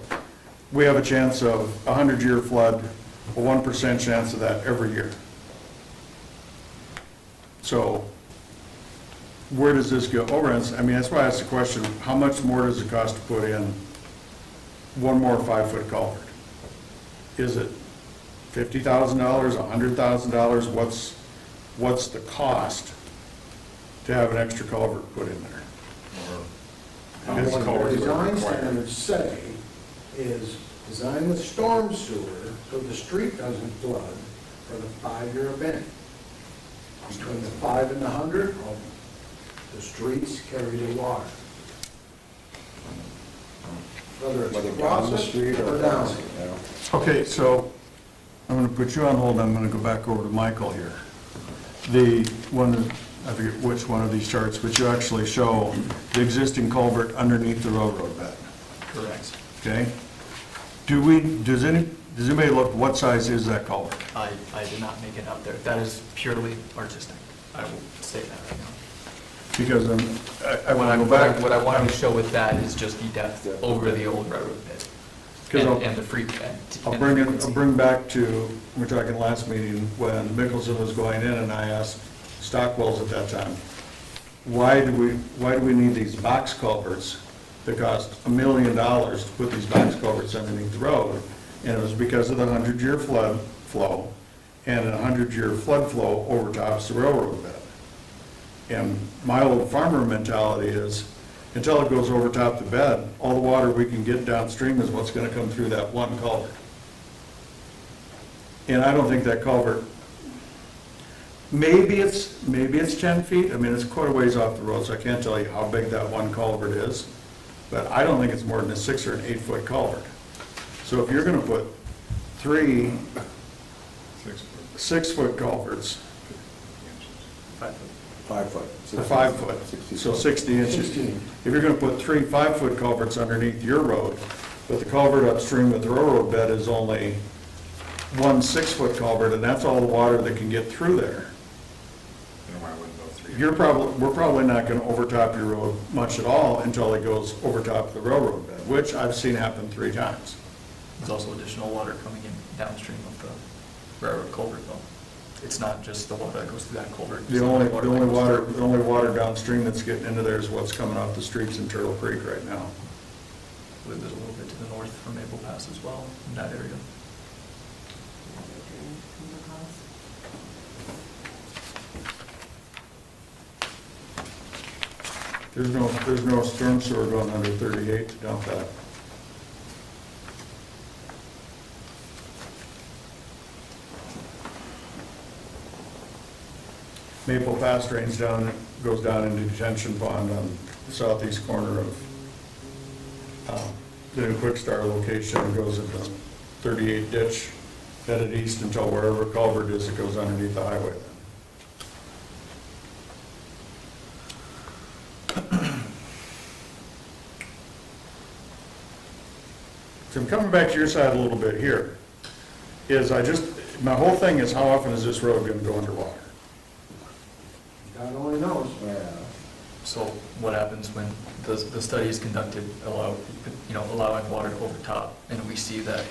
we have a chance of a 100-year flood, a 1% chance of that every year. So where does this go? I mean, that's why I asked the question, how much more does it cost to put in one more 5-foot culvert? Is it $50,000, $100,000? What's the cost to have an extra culvert put in there? And It's what the culverts that are design required. standards say is design the storm sewer so the street doesn't flood for the 5-year event. Between the 5 and the 100, the streets carry the water. Whether Whether it's down across the it street or or down across it. it, you know. Okay, so I'm going to put you on hold, I'm going to go back over to Michael here. The one, I forget which one of these charts, but you actually show the existing culvert underneath the railroad bed, Correct. okay? Does anybody look, what size is that culvert? I did not make it out there. That is purely artistic. I will say that right now. Because I What want to go back. what I wanted to show with that is just the depth over the old railroad bed. 'Cause I'll- And the frequency. I'll bring back to, we were talking last meeting, when Mickelson was going in, and I asked Stockwell's at that time, why do we need these box culverts that cost $1 million to put these box culverts underneath the road? And it was because of the 100-year flood flow, and a 100-year flood flow overtops the railroad bed. And my old farmer mentality is, until it goes over top the bed, all the water we can get downstream is what's gonna come through that one culvert. And I don't think that culvert, maybe it's 10 feet, I mean, it's quite a ways off the road, so I can't tell you how big that one culvert is, but I don't think it's more than a 6 or an 8 foot culvert. So if you're gonna put 3 6 foot. 6 foot culverts, 5 foot. or 5 foot, so 60 inches. 16. If you're gonna put 3 5-foot culverts underneath your road, but the culvert upstream of the railroad bed is only 1 6-foot culvert, and that's all the water that can get through there, Then why wouldn't go 3? we're probably not gonna overtop your road much at all until it goes over top of the railroad bed, which I've seen happen 3 times. There's also additional water coming in downstream of the railroad culvert though. It's not just the water that goes through that culvert. The only water downstream that's getting into there is what's coming off the streets in Turtle Creek right now. I believe there's a little bit to the north from Maple Pass as well, in that area. There's no storm sewer going under 38 to dump that. Maple Pass drains down, goes down into detention pond on the southeast corner of the new Quick Star location, and goes into 38 ditch, headed east until wherever culvert is, it goes underneath the highway then. So I'm coming back to your side a little bit here, my whole thing is, how often is this road gonna go underwater? God only knows. Yeah. So what happens when the study is conducted, allowing water to overtop, and we see that,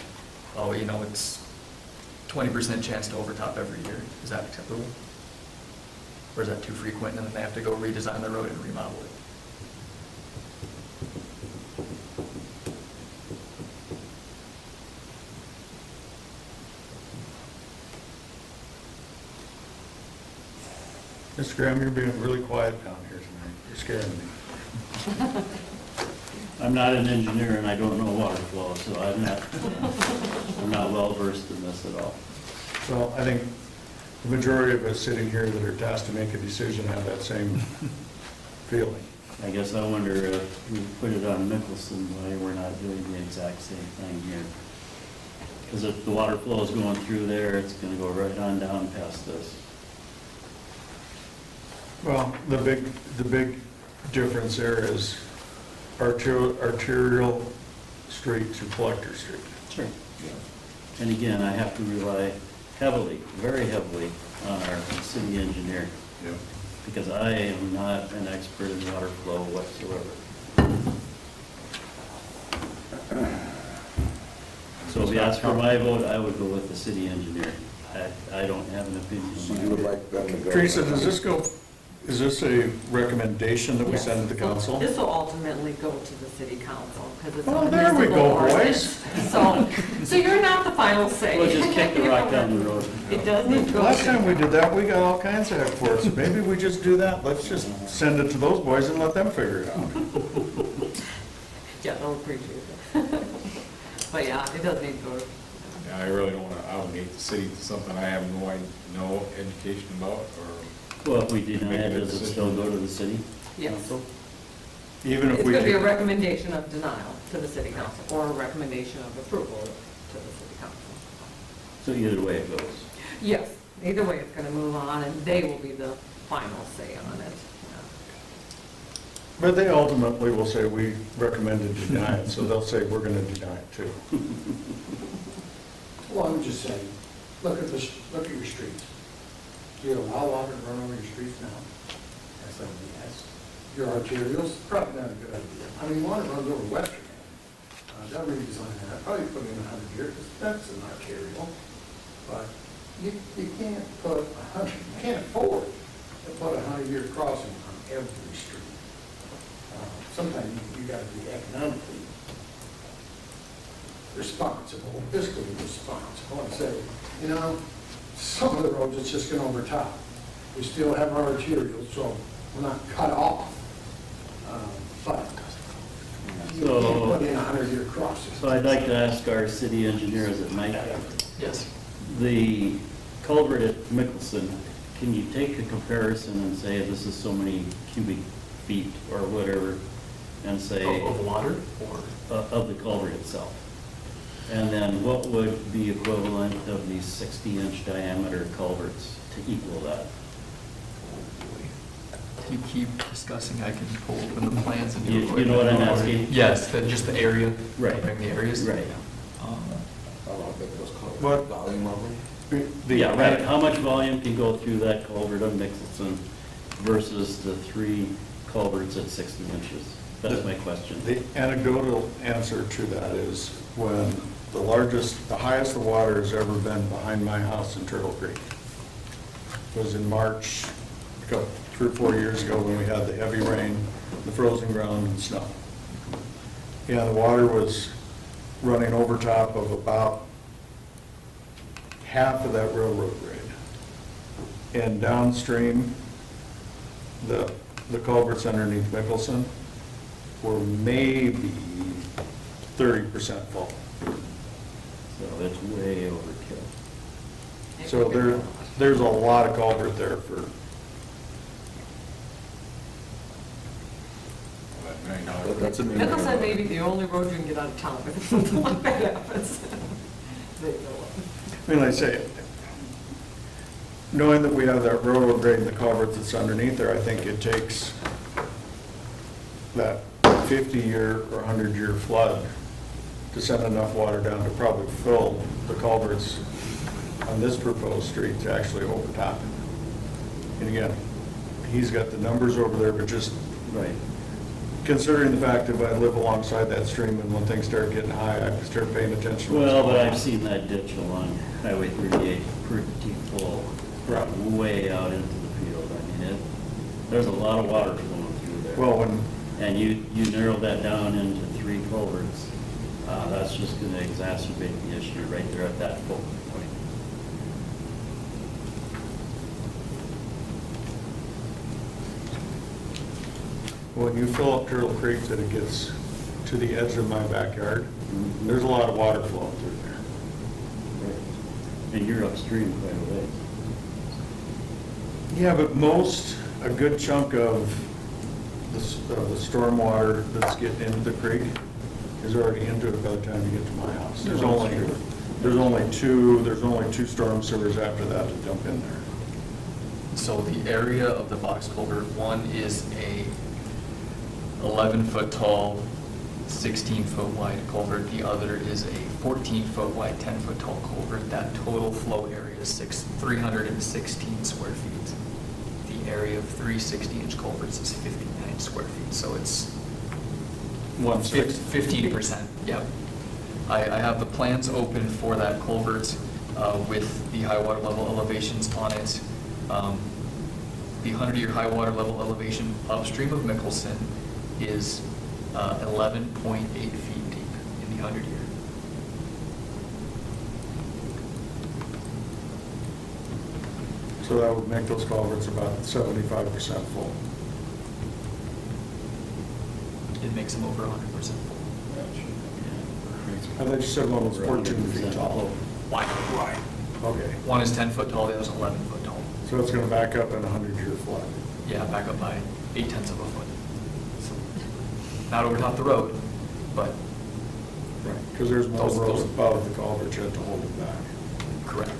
it's 20% chance to overtop every year, is that acceptable? Or is that too frequent, and then they have to go redesign the road and remodel it? Mr. Graham, you're being really quiet down here tonight. You're scaring me. I'm not an engineer and I don't know water flow, so I'm not well versed in this at all. Well, I think the majority of us sitting here that are tasked to make a decision have that same feeling. I guess I wonder if we put it on Mickelson, why we're not doing the exact same thing here. Because if the water flow is going through there, it's gonna go right on down past this. Well, the big difference there is arterial street to collector street. Sure. And again, I have to rely heavily, very heavily, on our city engineer, Yep. because I am not an expert in water flow whatsoever. So if you ask for my vote, I would go with the city engineer. I don't have an opinion. So you would like them to go? Teresa, is this a recommendation that we send to the council? This will ultimately go to the city council, because it's Oh, a there we municipal go, boys. ordinance. So So you're not the final say. We'll just kick the rock down the road. It does need to go. Last time we did that, we got all kinds of heck for it, so maybe we just do that. Let's just send it to those boys and let them figure it out. Yeah, they'll appreciate it. But yeah, it does need to go. Yeah, I really don't want to obligate the city to something I have no education about, or Well, if we deny it, does it still go to the city? Yes. council? Even if It's we going to be a do, recommendation of denial to the city council, or a recommendation of approval to the city council. So either way it goes. Yes, either way, it's going to move on, and they will be the final say on it. but they ultimately will say, we recommended deny it, so they'll say, we're gonna deny it too. Well, I'm just saying, look at your streets. Do you allow water to run over your streets now? That's a yes. Your arterials, probably not a good idea. I mean, water runs over Western. They'll redesign that, probably put in 100 years, because that's an arterial. But you can't put 100, you can't afford to put a 100-year crossing on every street. Sometimes you gotta be economically responsible, fiscally responsible, and say, you know, some of the roads it's just gonna overtop. We still have our arterials, so we're not cut off. But you can't put in 100-year crossings. So I'd like to ask our city engineer, is it Mike? Yes. The culvert at Mickelson, can you take a comparison and say this is so many cubic feet or whatever, and say, Of water or? of the culvert itself? And then what would be equivalent of these 60-inch diameter culverts to equal that? If you keep discussing, I can pull open the plans and do You it. know what I'm asking? Yes, just the area. Right. Comparing the areas. Right. What? Yeah, right. How much volume can go through that culvert of Mickelson versus the 3 culverts at 60 inches? That's my question. The anecdotal answer to that is when the highest the water has ever been behind my house in Turtle Creek was in March, 3 or 4 years ago, when we had the heavy rain, the frozen ground and snow. Yeah, the water was running over top of about half of that railroad grade. And downstream, the culverts underneath Mickelson were maybe 30% full. So it's way overkill. So there's a lot of culvert there for, that $1 million. That's a new. Mickelson may be the only road you can get out of town if something like that happens. I mean, like I say, knowing that we have that railroad grade and the culvert that's underneath there, I think it takes that 50-year or 100-year flood to send enough water down to probably fill the culverts on this proposed street to actually overtop it. And again, he's got the numbers over there, but just Right. considering the fact that I live alongside that stream, and when things start getting high, I start paying attention. to what's Well, but going I've on. seen that ditch along Highway 38 pretty full, Right. way out into the field. I mean, there's a lot of water flowing through there. Well, when, And you narrowed that down into 3 culverts. That's just going to exacerbate the issue right there at that focal point. when you fill up Turtle Creek that it gets to the edge of my backyard, there's a lot of water flowing through there. And you're upstream quite a ways. Yeah, but a good chunk of the storm water that's getting into the creek is already into it by the time you get to my house. There's only two storm sewers after that to dump in there. So the area of the box culvert, one is a 11-foot tall, 16-foot wide culvert. The other is a 14-foot wide, 10-foot tall culvert. That total flow area is 316 square feet. The area of 3 60-inch culverts is 59 square feet, so it's 15%. Yep. I have the plans open for that culvert with the high water level elevations on it. The 100-year high water level elevation upstream of Mickelson is 11.8 feet deep in the 100-year. So that would make those culverts about 75% full. It makes them over 100% full. I thought you said one was 14 feet tall. Wide. Okay, One is 10 foot tall, the other's 11 foot tall. so it's gonna back up in a 100-year flood. Yeah, back up by 0.8 of a foot. So, not over top the road, but Right. Because there's more Those- roads above the culvert yet to hold it back. correct.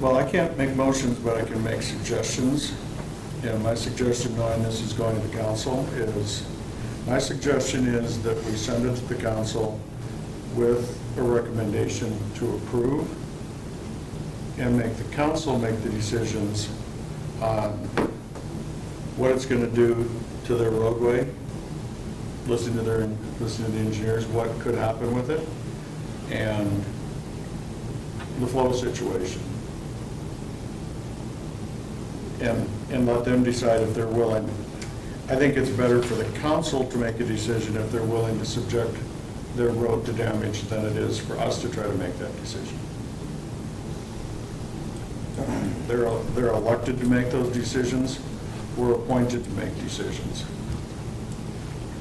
Well, I can't make motions, but I can make suggestions. And my suggestion, knowing this is going to the council, is, my suggestion is that we send it to the council with a recommendation to approve and make the council make the decisions on what it's going to do to their roadway, listening to the engineers, what could happen with it, and the flow situation. And let them decide if they're willing. I think it's better for the council to make a decision if they're willing to subject their road to damage than it is for us to try to make that decision. They're elected to make those decisions. We're appointed to make decisions.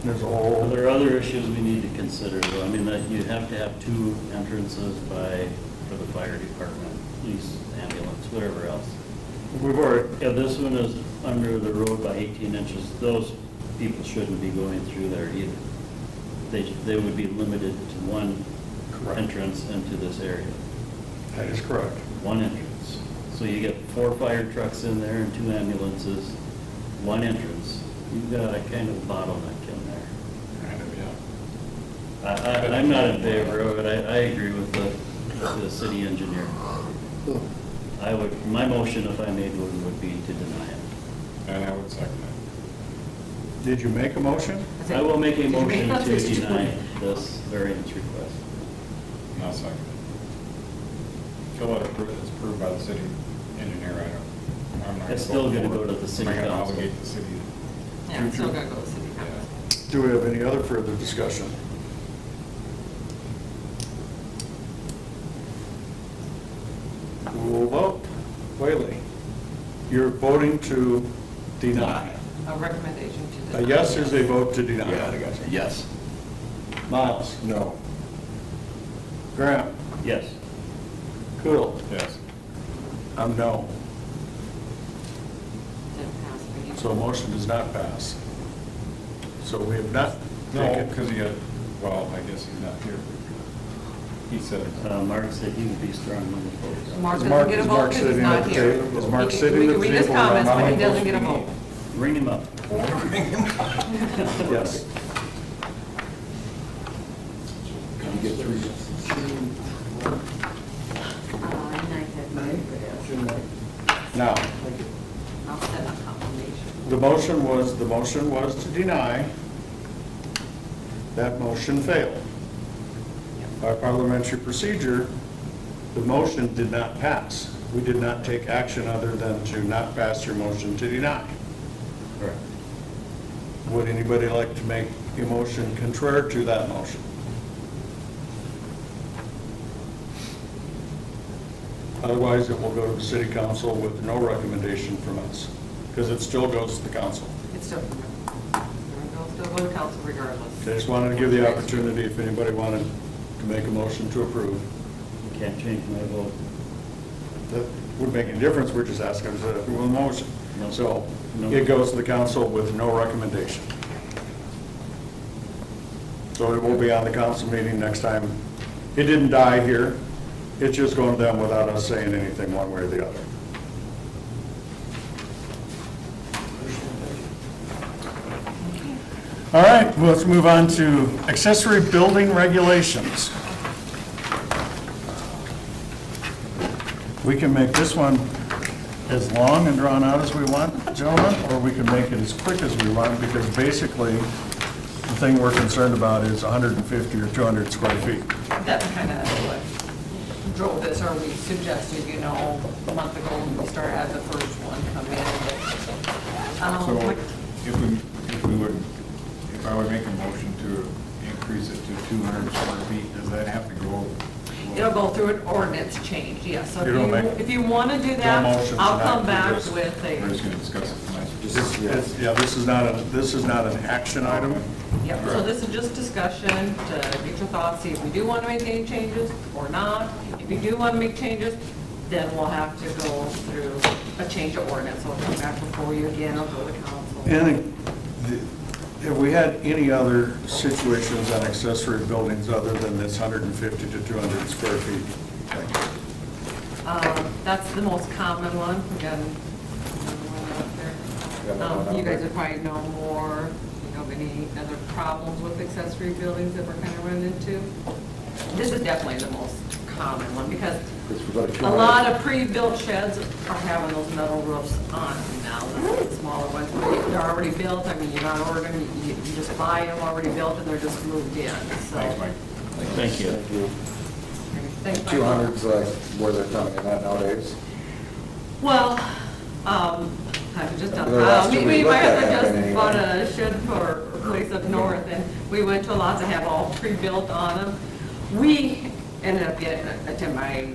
There's a Well, whole, there are other issues we need to consider, though. I mean, that you have to have 2 entrances for the fire department, police, ambulance, whatever else. we've already, If this one is under the road by 18 inches, those people shouldn't be going through there either. They would be limited to 1 Correct. entrance into this area, that is correct. 1 entrance. So you get 4 fire trucks in there and 2 ambulances, 1 entrance. You've got a kind of bottleneck in there. Kind of, yeah. I'm not in favor of it. I agree with the city engineer. My motion, if I made one, would be to deny it. And I would second that. Did you make a motion? I will make a Did you motion make- to deny this variance request. And I'll second it. Fill it approved, it's approved by the city engineer, I'm not. It's still gonna go to the city I'm not gonna council. obligate the city. Yeah, it's still gotta go to city council. Do we have any other further discussion? We'll vote. Whaley, you're voting to deny. A recommendation to deny. A yes is a vote to deny. Yeah, I got you. Yes. Miles? No. Graham? Yes. Cool. Yes. I'm no. Didn't pass for you. So motion does not pass. So we have not No, taken. because he had, well, I guess he's not here. He said, Mark said he would be strongly opposed. Mark Is doesn't Mark- get a is vote Mark because he's sitting not at the here. table? Is Mark We sitting can at the read his table around comments, but he Mount doesn't get a Hope? vote. Ring him up. Yes. Can you get 3? Now, I'll send a confirmation. the motion was to deny. That motion failed. By parliamentary procedure, the motion did not pass. We did not take action other than to not pass your motion to deny. Correct. Would anybody like to make a motion contrary to that motion? Otherwise, it will go to the city council with no recommendation from us, because it still goes to the council. It's still, it'll still go to council regardless. I just wanted to give the opportunity if anybody wanted to make a motion to approve. You can't change my vote. That wouldn't make any difference, we're just asking them to approve the motion. No. So No. it goes to the council with no recommendation. So it will be on the council meeting next time. It didn't die here, it's just going to them without us saying anything one way or the other. All right, well, let's move on to accessory building regulations. We can make this one as long and drawn out as we want, gentlemen, or we can make it as quick as we want, because basically, the thing we're concerned about is 150 or 200 square feet. That's kind of what drove this, or we suggested, you know, a month ago when we started, had the first one come in. So Like- if I would make a motion to increase it to 200 square feet, does that have to go? It'll go through an ordinance change, yes. So You don't make- if you want to do that, motions I'll tonight, come you back just- with We're just a, gonna discuss it tonight. Yeah, this is not an action item. yeah, so this is just discussion to get your thoughts, see if we do want to make any changes or not. If you do want to make changes, then we'll have to go through a change of ordinance. So I'll come back before you again, I'll go to council. And have we had any other situations on accessory buildings other than this 150 to 200 square feet? That's the most common one, again. You guys would probably know more, you know, of any other problems with accessory buildings that we're kind of running into. This is definitely the most common one, because a lot of pre-built sheds are having those metal roofs on now, the smaller ones, they're already built, I mean, you're not ordering, you just buy them already built and they're just moved in, so. Thanks, Mike. Thank you. Thanks, Mike. 200's like where they're coming in at nowadays. Well, I've just done, The last two me we and my looked at husband happened just anyway. bought a shed for a place up north, and we went to lots that have all pre-built on them. We ended up getting a 10 by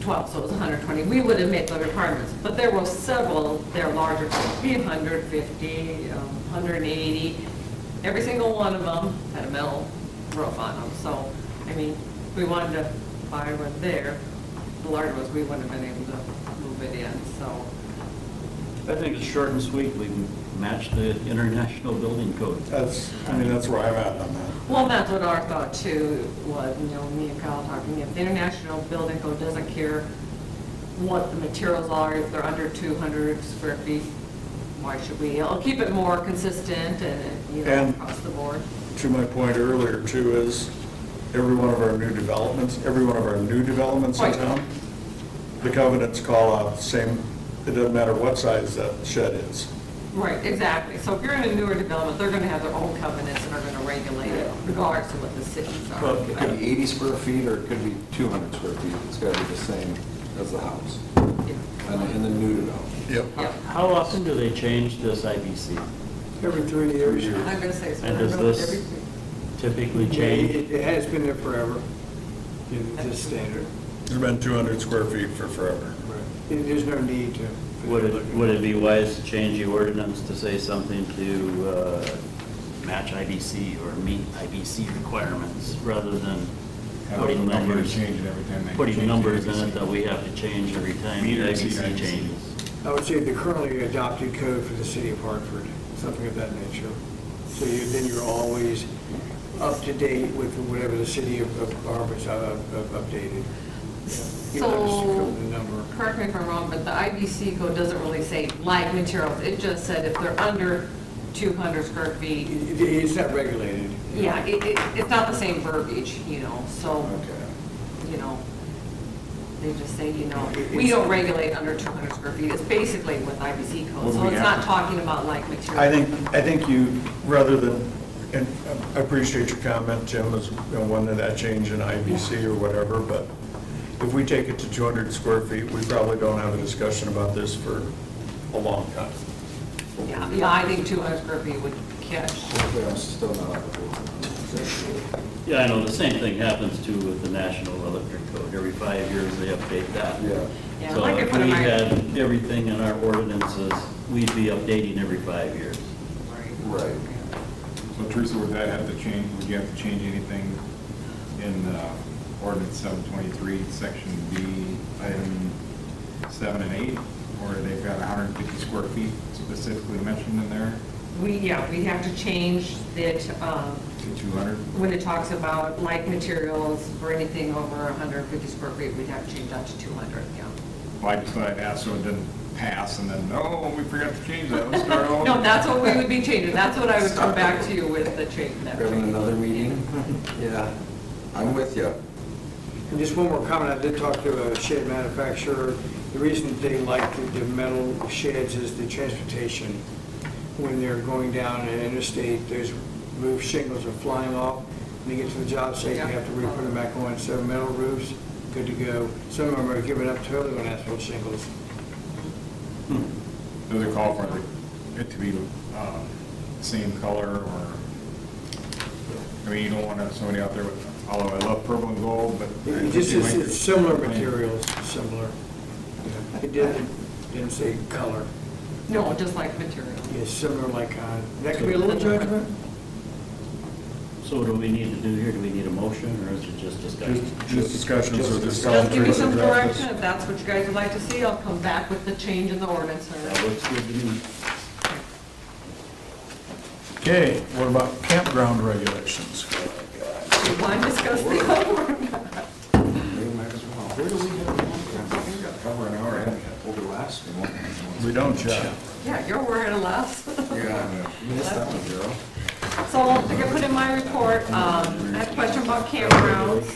12, so it was 120. We would have met the requirements, but there were several, they're larger, 150, 180. Every single one of them had a metal roof on them, so, I mean, we wanted to buy one there. The larger ones, we wouldn't have been able to move it in, so. I think it's short and sweet. We match the International Building Code. That's where I'm at on that. Well, that's what our thought too was, you know, me and Kyle talking, if the International Building Code doesn't care what the materials are, if they're under 200 square feet, why should we? It'll keep it more consistent and, you know, And- across the board. To my point earlier too is, every one of our new developments in Right. town, the covenants call out the same, it doesn't matter what size that shed is. Right, exactly. So if you're in a newer development, they're gonna have their own covenants and are gonna regulate it regardless of what the cities are. Well, it could be 80 square feet or it could be 200 square feet. It's got to be the same as the house in the new development. Yep. Yep. How often do they change this IBC? Every 3 years. I'm gonna say so. And does this typically change? It has been there forever, it's standard. There's been 200 square feet for forever. There's no need to. Would it be wise to change the ordinance to say something to match IBC or meet IBC requirements rather than putting numbers, Change it every time they. putting change numbers in ABC. it that we have to change every time the Meet or exceed IBC IBC. changes? I would say the currently adopted code for the city of Hartford, something of that nature. So then you're always up to date with whatever the city of Hartford's updated. You don't have to So, fill the number. correct me if I'm wrong, but the IBC code doesn't really say like materials. It just said if they're under 200 square feet, It's not regulated. yeah, it's not the same verbiage, you know, so, you know, they just say, you know, we don't regulate under 200 square feet. It's basically with IBC code, Well, so we it's have not to- talking about like materials. I think you, rather than, and I appreciate your comment, Tim, as you know, one of that change in IBC or whatever, but if we take it to 200 square feet, we probably don't have a discussion about this for a long time. Yeah, I think 200 square feet would catch. Hopefully I'm still not up to it. Yeah, I know, the same thing happens too with the National Electric Code. Every 5 years, they update that. Yeah. Yeah, So like I if put in we my- had everything in our ordinances, we'd be updating every 5 years. Right. So Teresa, would that have to change, would you have to change anything in ordinance 723, section B, item 7 and 8? Or they've got 150 square feet specifically mentioned in there We have to change it, to 200? when it talks about like materials for anything over 150 square feet, we'd have to change that to 200, yeah. Well, I just thought I'd ask so it didn't pass and then, no, we forgot to change that, let's start all over. No, that's what we would be changing, that's what I would come back to you with, the change. that Having change. another meeting? Yeah. I'm with you. And just one more comment, I did talk to a shed manufacturer. The reason they like the metal sheds is the transportation. When they're going down an interstate, those roof shingles are flying off. When they get to the job site, they have to re-put them back on, so metal roofs, good to go. Some of them are giving up totally on asphalt shingles. Do they call for it to be same color, or, I mean, you don't want to have somebody out there with, although I love purple and gold, but. It just is similar materials, similar. It didn't say color. No, just like material. Yeah, similar like, that could be a little judgment. So what do we need to do here? Do we need a motion, or is it just discussion? Just discussion, so this. Just give me some direction, if that's what you guys would like to see, I'll come back with the change in the ordinance. That looks good to me. Okay, what about campground regulations? Do you want to discuss the other one? They might as well. Where do we have cover an hour ahead over the last one? We don't, Chad. Yeah, you're wearing a last. Yeah, I missed that one, Joe. So, like I put in my report, I had a question about campgrounds.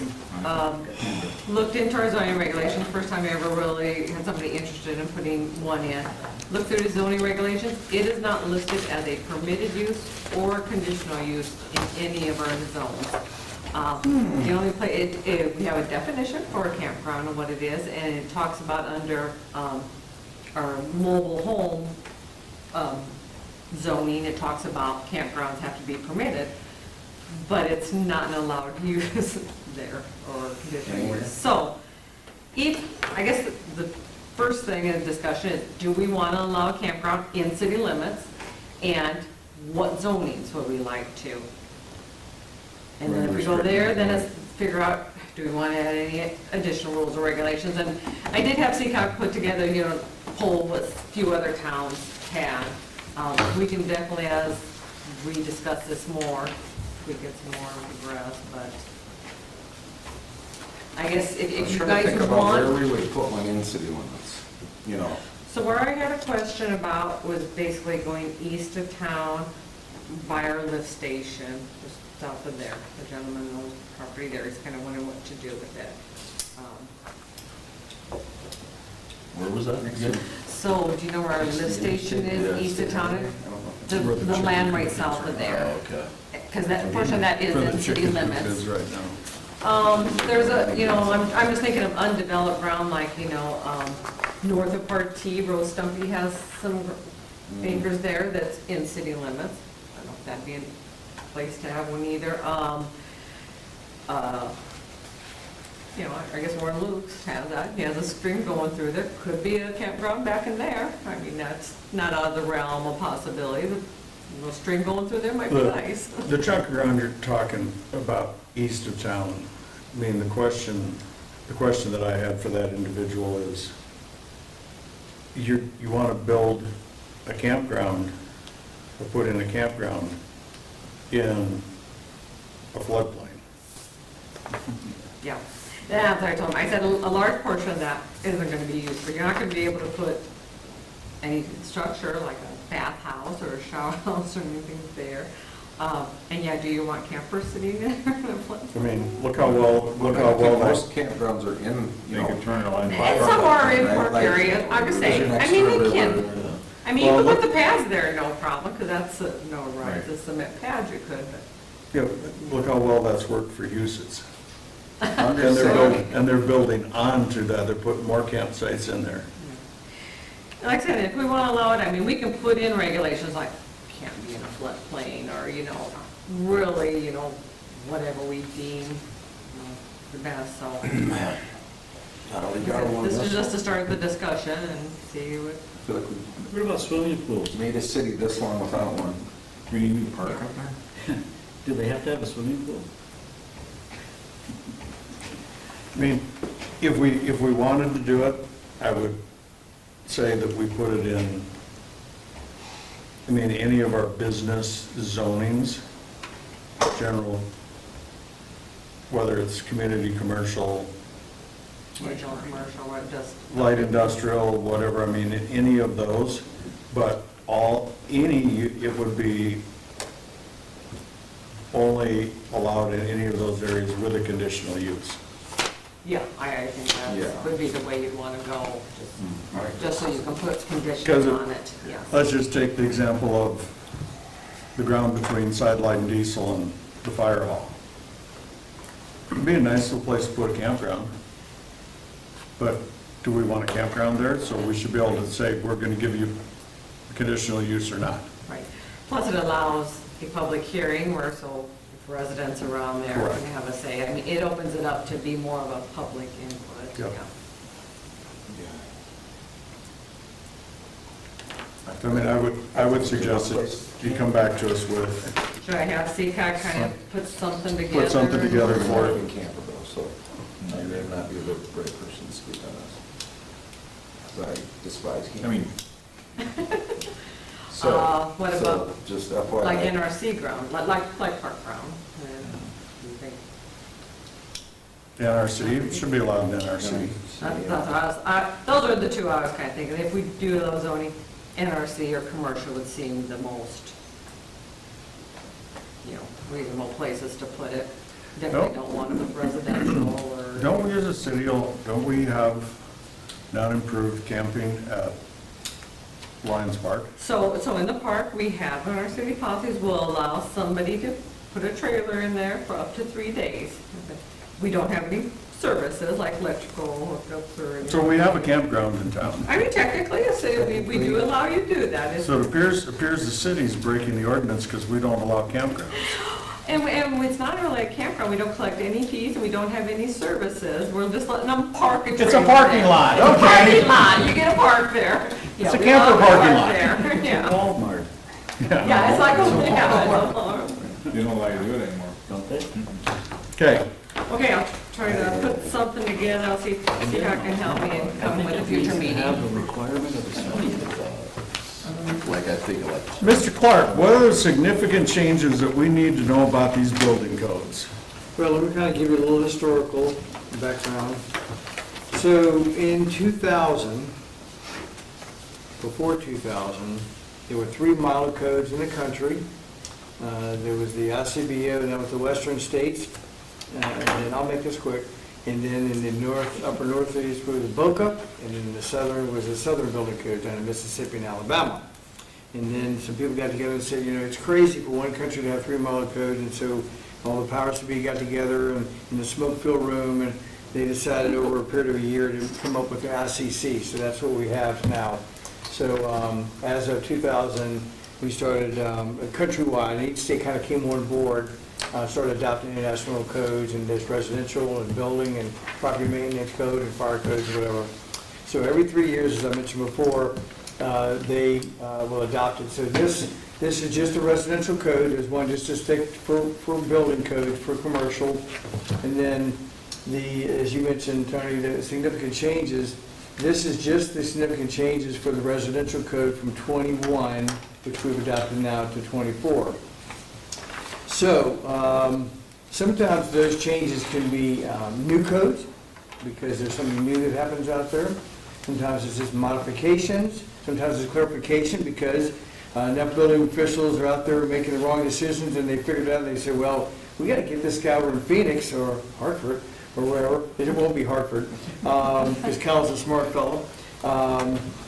Looked into our zoning regulations, first time I ever really had somebody interested in putting one in. Looked through the zoning regulations, it is not listed as a permitted use or conditional use in any of our zones. The only place, we have a definition for a campground and what it is, and it talks about under our mobile home zoning, it talks about campgrounds have to be permitted, but it's not an allowed use there or conditional use. So, I guess the first thing in discussion is, do we want to allow a campground in city limits? And what zonings would we like to? And then if we go there, then it's figure out, do we want to add any additional rules or regulations? And I did have CCOG put together, a poll what a few other towns had. We can definitely, as we discuss this more, we get some more progress, but I guess if you guys Think about where want. we would put one in city limits, So where I had a question about was basically going east of town by our lift station, just south of there. The gentleman owns property there, he's kind of wondering what to do with it. Where was that again? So, do you know where our lift station is, east of town? The land right south of there. Oh, okay. Because that portion of that is For the in city chicken coop limits. is right now. There's I'm just thinking of undeveloped ground, like, north of Part T, Rose Stumpy has some acres there that's in city limits. I don't know if that'd be a place to have one either. I guess Warren Luke's has that, he has a stream going through there, could be a campground back in there. I mean, that's not out of the realm of possibility, the little stream going through there might be nice. The chunk of ground you're talking about east of town, I mean, the question that I had for that individual is, you want to build a campground, or put in a campground in a floodplain. Yeah, that's what I told him. I said a large portion of that isn't going to be used, but you're not going to be able to put any structure like a bathhouse or a shower house or anything there. And yeah, do you want campers sitting there? I mean, look how well most that, campgrounds are in, They could turn it on. And some are in park Like, areas, I'm just saying, there's an I mean, extra they can. river. I mean, you could put the pads there, no problem, because that's, no, right, Right. the cement pads you could, but. look how well that's worked for uses. I'm And just they're saying, building, and they're building onto that, they're putting more campsites in there. Like I said, if we want to allow it, I mean, we can put in regulations like can't be in a floodplain or, really, whatever we deem the best, so. we got one This is this just to start the discussion and see what. I feel like What about swimming pools? we made a city this long without one. We need a new park up there? Do they have to have a swimming pool? I mean, if we wanted to do it, I would say that we put it in, any of our business zonings, general, whether it's community, commercial, Regional, commercial, what just. light industrial, whatever, any of those, but it would be only allowed in any of those areas with a conditional use. Yeah, I think Yeah. that would be the way you'd want to go, just so you can put 'Cause conditions on it, yes. Let's just take the example of the ground between Sidelight and Diesel and the fire hall. It'd be a nice little place to put a campground. But do we want a campground there? So we should be able to say, we're gonna give you conditional use or not. Right. Plus it allows a public hearing where, so if residents around there Correct. can have a say. I mean, it opens it up to be more of a public input. Yep. Yeah. I mean, I would suggest that you come back to us with, Should I have CCAG kind of put something together? put something together I'm for not it. in Camperville, so I may not be the right person to speak on this. 'Cause I despise I mean, So, what so about, just FYI. like NRC ground, like park ground? You think? NRC, it should be allowed in NRC. That's what those are the two I was kind of thinking. If we do those zoning, NRC or commercial would seem the most, reasonable places to put it. Definitely Nope. don't want it with residential or. Don't we as a city, don't we have non-improved camping at Lions Park? So in the park, we have, in our city policies, will allow somebody to put a trailer in there for up to 3 days. We don't have any services like electrical hookups or anything. So we have a campground in town. I mean, technically, a city, we do allow you to do that. It's- So it appears the city's breaking the ordinance because we don't allow campgrounds. And it's not really a campground, we don't collect any fees, and we don't have any services, we're just letting them park a trailer. It's a parking lot, It's a okay. parking lot, you get a park there. It's Yeah, a we camper allow parking park lot. there, Yeah, Walmart, yeah, it's like, yeah. they don't allow you to do it anymore. don't they? Okay, Okay, I'll try to put something together, I'll see how I can help me and come with a future meeting. Have a requirement of a zoning bylaw. Like, I think like Mr. Clark, what are the significant changes that we need to know about these building codes? Well, let me kind of give you a little historical background. So in 2000, before 2000, there were 3 model codes in the country. There was the ICBO, and that was the western states, and then I'll make this quick. And then in the upper northeast was the BOCA, and then the southern was the southern building code down in Mississippi and Alabama. And then some people got together and said, it's crazy for one country to have 3 model codes, and so all the powers to be got together in the smoke-filled room, and they decided over a period of a year to come up with the ICC, so that's what we have now. So as of 2000, we started countrywide, and each state kind of came on board, started adopting international codes, and there's residential and building and property maintenance code and fire codes, whatever. So every 3 years, as I mentioned before, they will adopt it. So this is just a residential code. There's one just to stick for building codes, for commercial. And then as you mentioned, Tony, the significant changes, this is just the significant changes for the residential code from 21, which we've adopted now, to 24. So sometimes those changes can be new codes, because there's something new that happens out there. Sometimes it's just modifications. Sometimes it's clarification, because enough building officials are out there making the wrong decisions, and they figured out, they say, well, we got to get this guy over in Phoenix or Hartford or wherever. It won't be Hartford, because Cal's a smart fellow.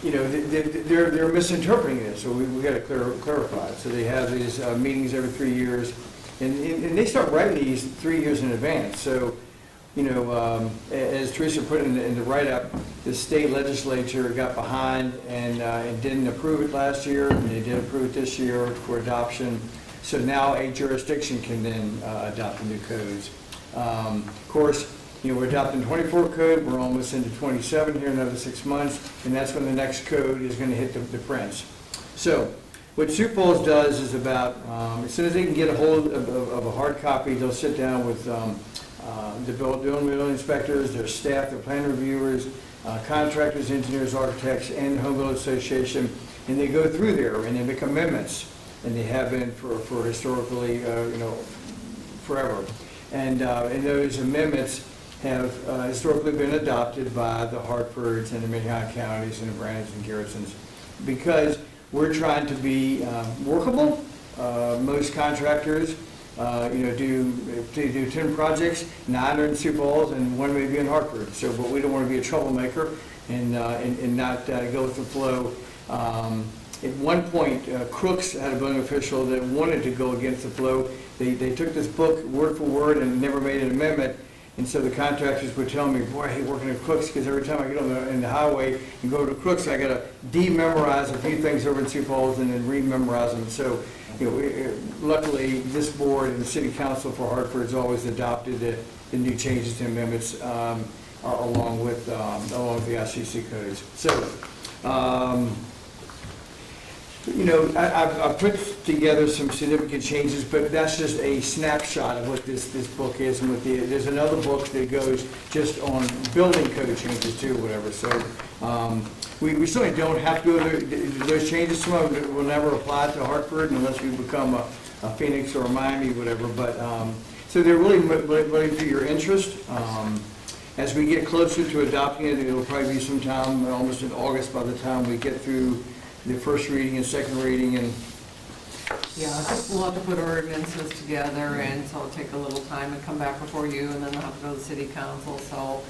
They're misinterpreting it, so we got to clarify it. So they have these meetings every 3 years, and they start writing these 3 years in advance. So, as Teresa put in the write-up, the state legislature got behind and didn't approve it last year, and they did approve it this year for adoption. So now a jurisdiction can then adopt the new codes. Of course, we're adopting 24 code, we're almost into 27 here in another 6 months, and that's when the next code is going to hit the prints. So what Sioux Falls does is about, as soon as they can get a hold of a hard copy, they'll sit down with the building inspectors, their staff, their plan reviewers, contractors, engineers, architects, and the Home Building Association, and they go through there and they make amendments, and they have been for historically, forever. And those amendments have historically been adopted by the Hartfords and the Minnehaha counties and the Brandons and Garrisons, because we're trying to be workable. Most contractors do 10 projects, 9 are in Sioux Falls, and 1 may be in Hartford. So, but we don't want to be a troublemaker and not go with the flow. At one point, Crooks had a building official that wanted to go against the flow. They took this book word for word and never made an amendment, And so the contractors would tell me, boy, I hate working at Crooks, because every time I get on the highway and go to Crooks, I gotta de-memorize a few things over in Sioux Falls and then re-memorize them. So, luckily, this board and the city council for Hartford has always adopted the new changes and amendments, along with the ICC codes. So, I've put together some significant changes, but that's just a snapshot of what this book is. And there's another book that goes just on building code changes too, whatever. So we certainly don't have to go there. Those changes, some of them will never apply to Hartford unless we become a Phoenix or a Miami, whatever. But so they're really related to your interest. As we get closer to adopting it, it'll probably be sometime almost in August by the time we get through the first reading and second reading. And Yeah, we'll have to put ordinances together, and so it'll take a little time and come back before you, and then they'll have to go to the city council, so.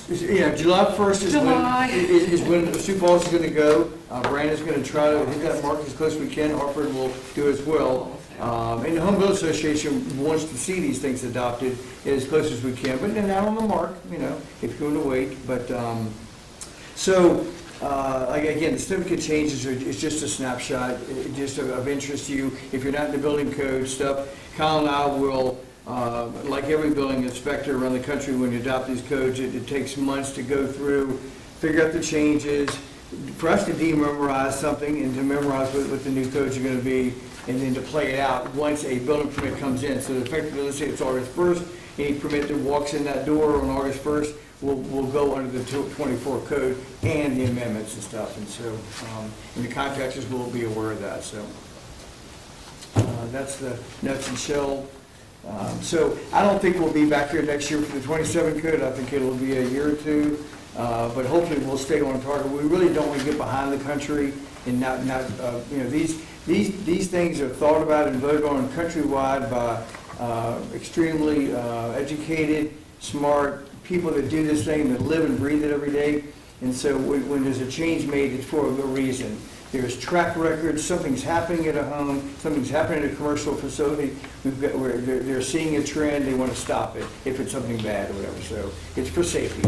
yeah, July 1st July. is when Sioux Falls is going to go. Brandon's going to try to hit that mark as close as we can. Hartford will do as well. And the Home Building Association wants to see these things adopted as close as we can, but they're not on the mark, if you're going to wait. But again, the certificate changes is just a snapshot, just of interest to you. If you're not in the building code stuff, Kyle and I will, like every building inspector around the country, when you adopt these codes, it takes months to go through, figure out the changes, for us to de-memorize something and to memorize what the new codes are going to be, and then to play it out once a building permit comes in. So effectively, let's say it's August 1st, any permit that walks in that door on August 1st will go under the 24 code and the amendments and stuff. And so, and the contractors will be aware of that. So that's the nuts and shell. So I don't think we'll be back here next year for the 27 code. I think it'll be a year or two. But hopefully we'll stay on target. We really don't want to get behind the country and not these things are thought about and voted on countrywide by extremely educated, smart people that do this thing, that live and breathe it every day. And so when there's a change made, it's for a good reason. There's track records, something's happening at a home, something's happening at a commercial facility, they're seeing a trend, they want to stop it if it's something bad or whatever. So it's for safety.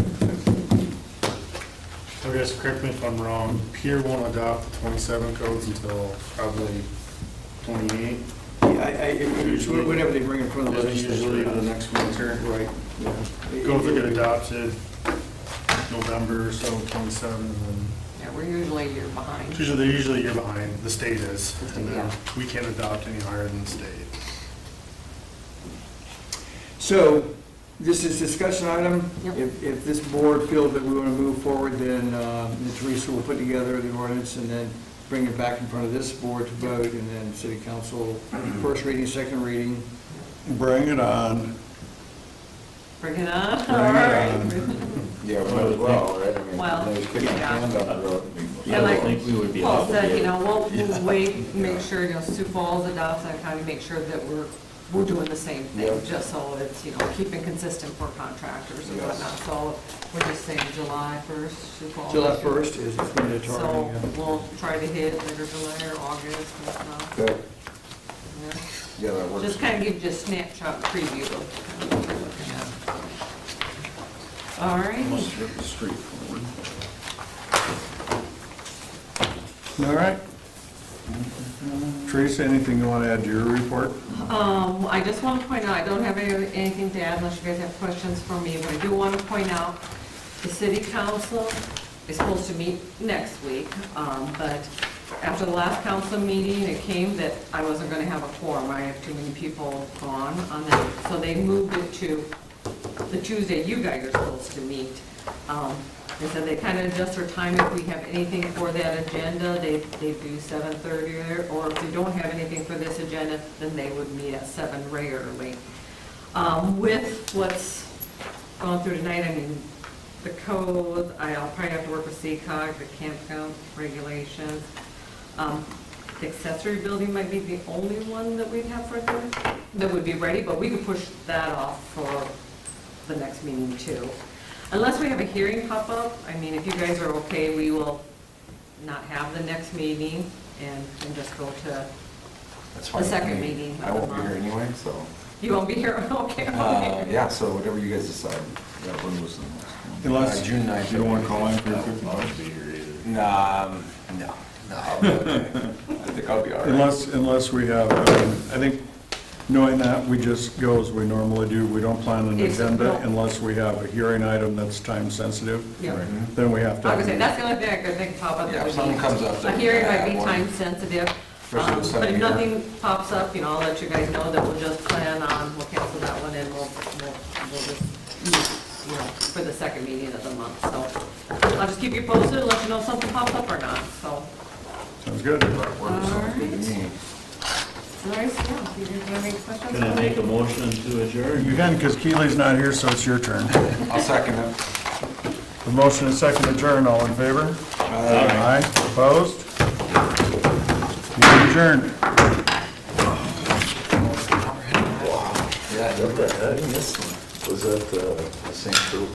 I guess, correct me if I'm wrong, Pier won't adopt the 27 codes until probably 28. It's whenever they bring it in front of the Is it legislature. usually the next winter? Right. Yeah. Codes will get adopted November or so, 27, and then Yeah, we're usually a year behind. they're usually a year behind, the state is, and then Yeah. we can't adopt any higher than the state. So, this is discussion item. Yep. If this board feels that we want to move forward, then Teresa will put together the ordinance and then bring it back in front of this board to vote, and then city council, first reading, second reading. Bring it on. Bring it on. Bring All it right. on. Yeah, might as well, right? I mean, Well, nobody's kicking the yeah. can down the road. I don't think we would be Paul said, obligated. we'll wait, make sure, Sioux Falls adopts and kind of make sure that we're doing the same thing, Yep. just so it's, keeping consistent for contractors and Yes. whatnot. So we're just saying July 1st, Sioux Falls. July 1st is when they're So targeting. we'll try to hit later July or August and stuff. Good. Yeah. Yeah, that works. Just kind of give you a snapshot preview of kind of what we're looking at. All right. Almost hit the street forward. All right. Teresa, anything you want to add to your report? I just want to point out, I don't have anything to add unless you guys have questions for me, but I do want to point out, the city council is supposed to meet next week, but after the last council meeting, it came that I wasn't going to have a quorum. I have too many people gone on that, so they moved it to the Tuesday you guys are supposed to meet. They said they kind of adjust their time if we have anything for that agenda, they do 7:30 or if we don't have anything for this agenda, then they would meet at 7 regularly. With what's gone through tonight, I mean, the code, I'll probably have to work with CCOG, the campground regulations. The accessory building might be the only one that we'd have for that would be ready, but we could push that off for the next meeting too. Unless we have a hearing pop up, I mean, if you guys are okay, we will not have the next meeting and just go to That's the fine with second me. meeting. I won't be here anyway, so. You won't be here? Okay. Yeah, so whatever you guys decide. Yeah, when was the next one? Unless, June 9th. you don't want to call in for your I 50 won't bucks? be here either. No, I'll be okay. I think I'll be all right. Unless we have, I think, knowing that, we just go as we normally do. We don't plan an It's- agenda no. unless we have a hearing item that's time sensitive. Yeah. Then we have to. I was gonna say, that's the only thing I could think pop up. Yeah, that if would be- something comes up that A we hearing gotta might be have one. time sensitive. Especially this time But of if year. nothing pops up, I'll let you guys know that we'll just plan on, we'll cancel that one and we'll just meet, for the second meeting of the month. So I'll just keep you posted and let you know if something pops up or not, so. Sounds good. Sounds good to me. Nice, yeah. Do you have any questions? Can I make a motion to adjourn? You can, because Keely's not here, so it's your turn. I'll second it. The motion is second adjourn, all in favor? Aye. Opposed? Meeting adjourned. Yeah. What the heck? Was that the St. Phil?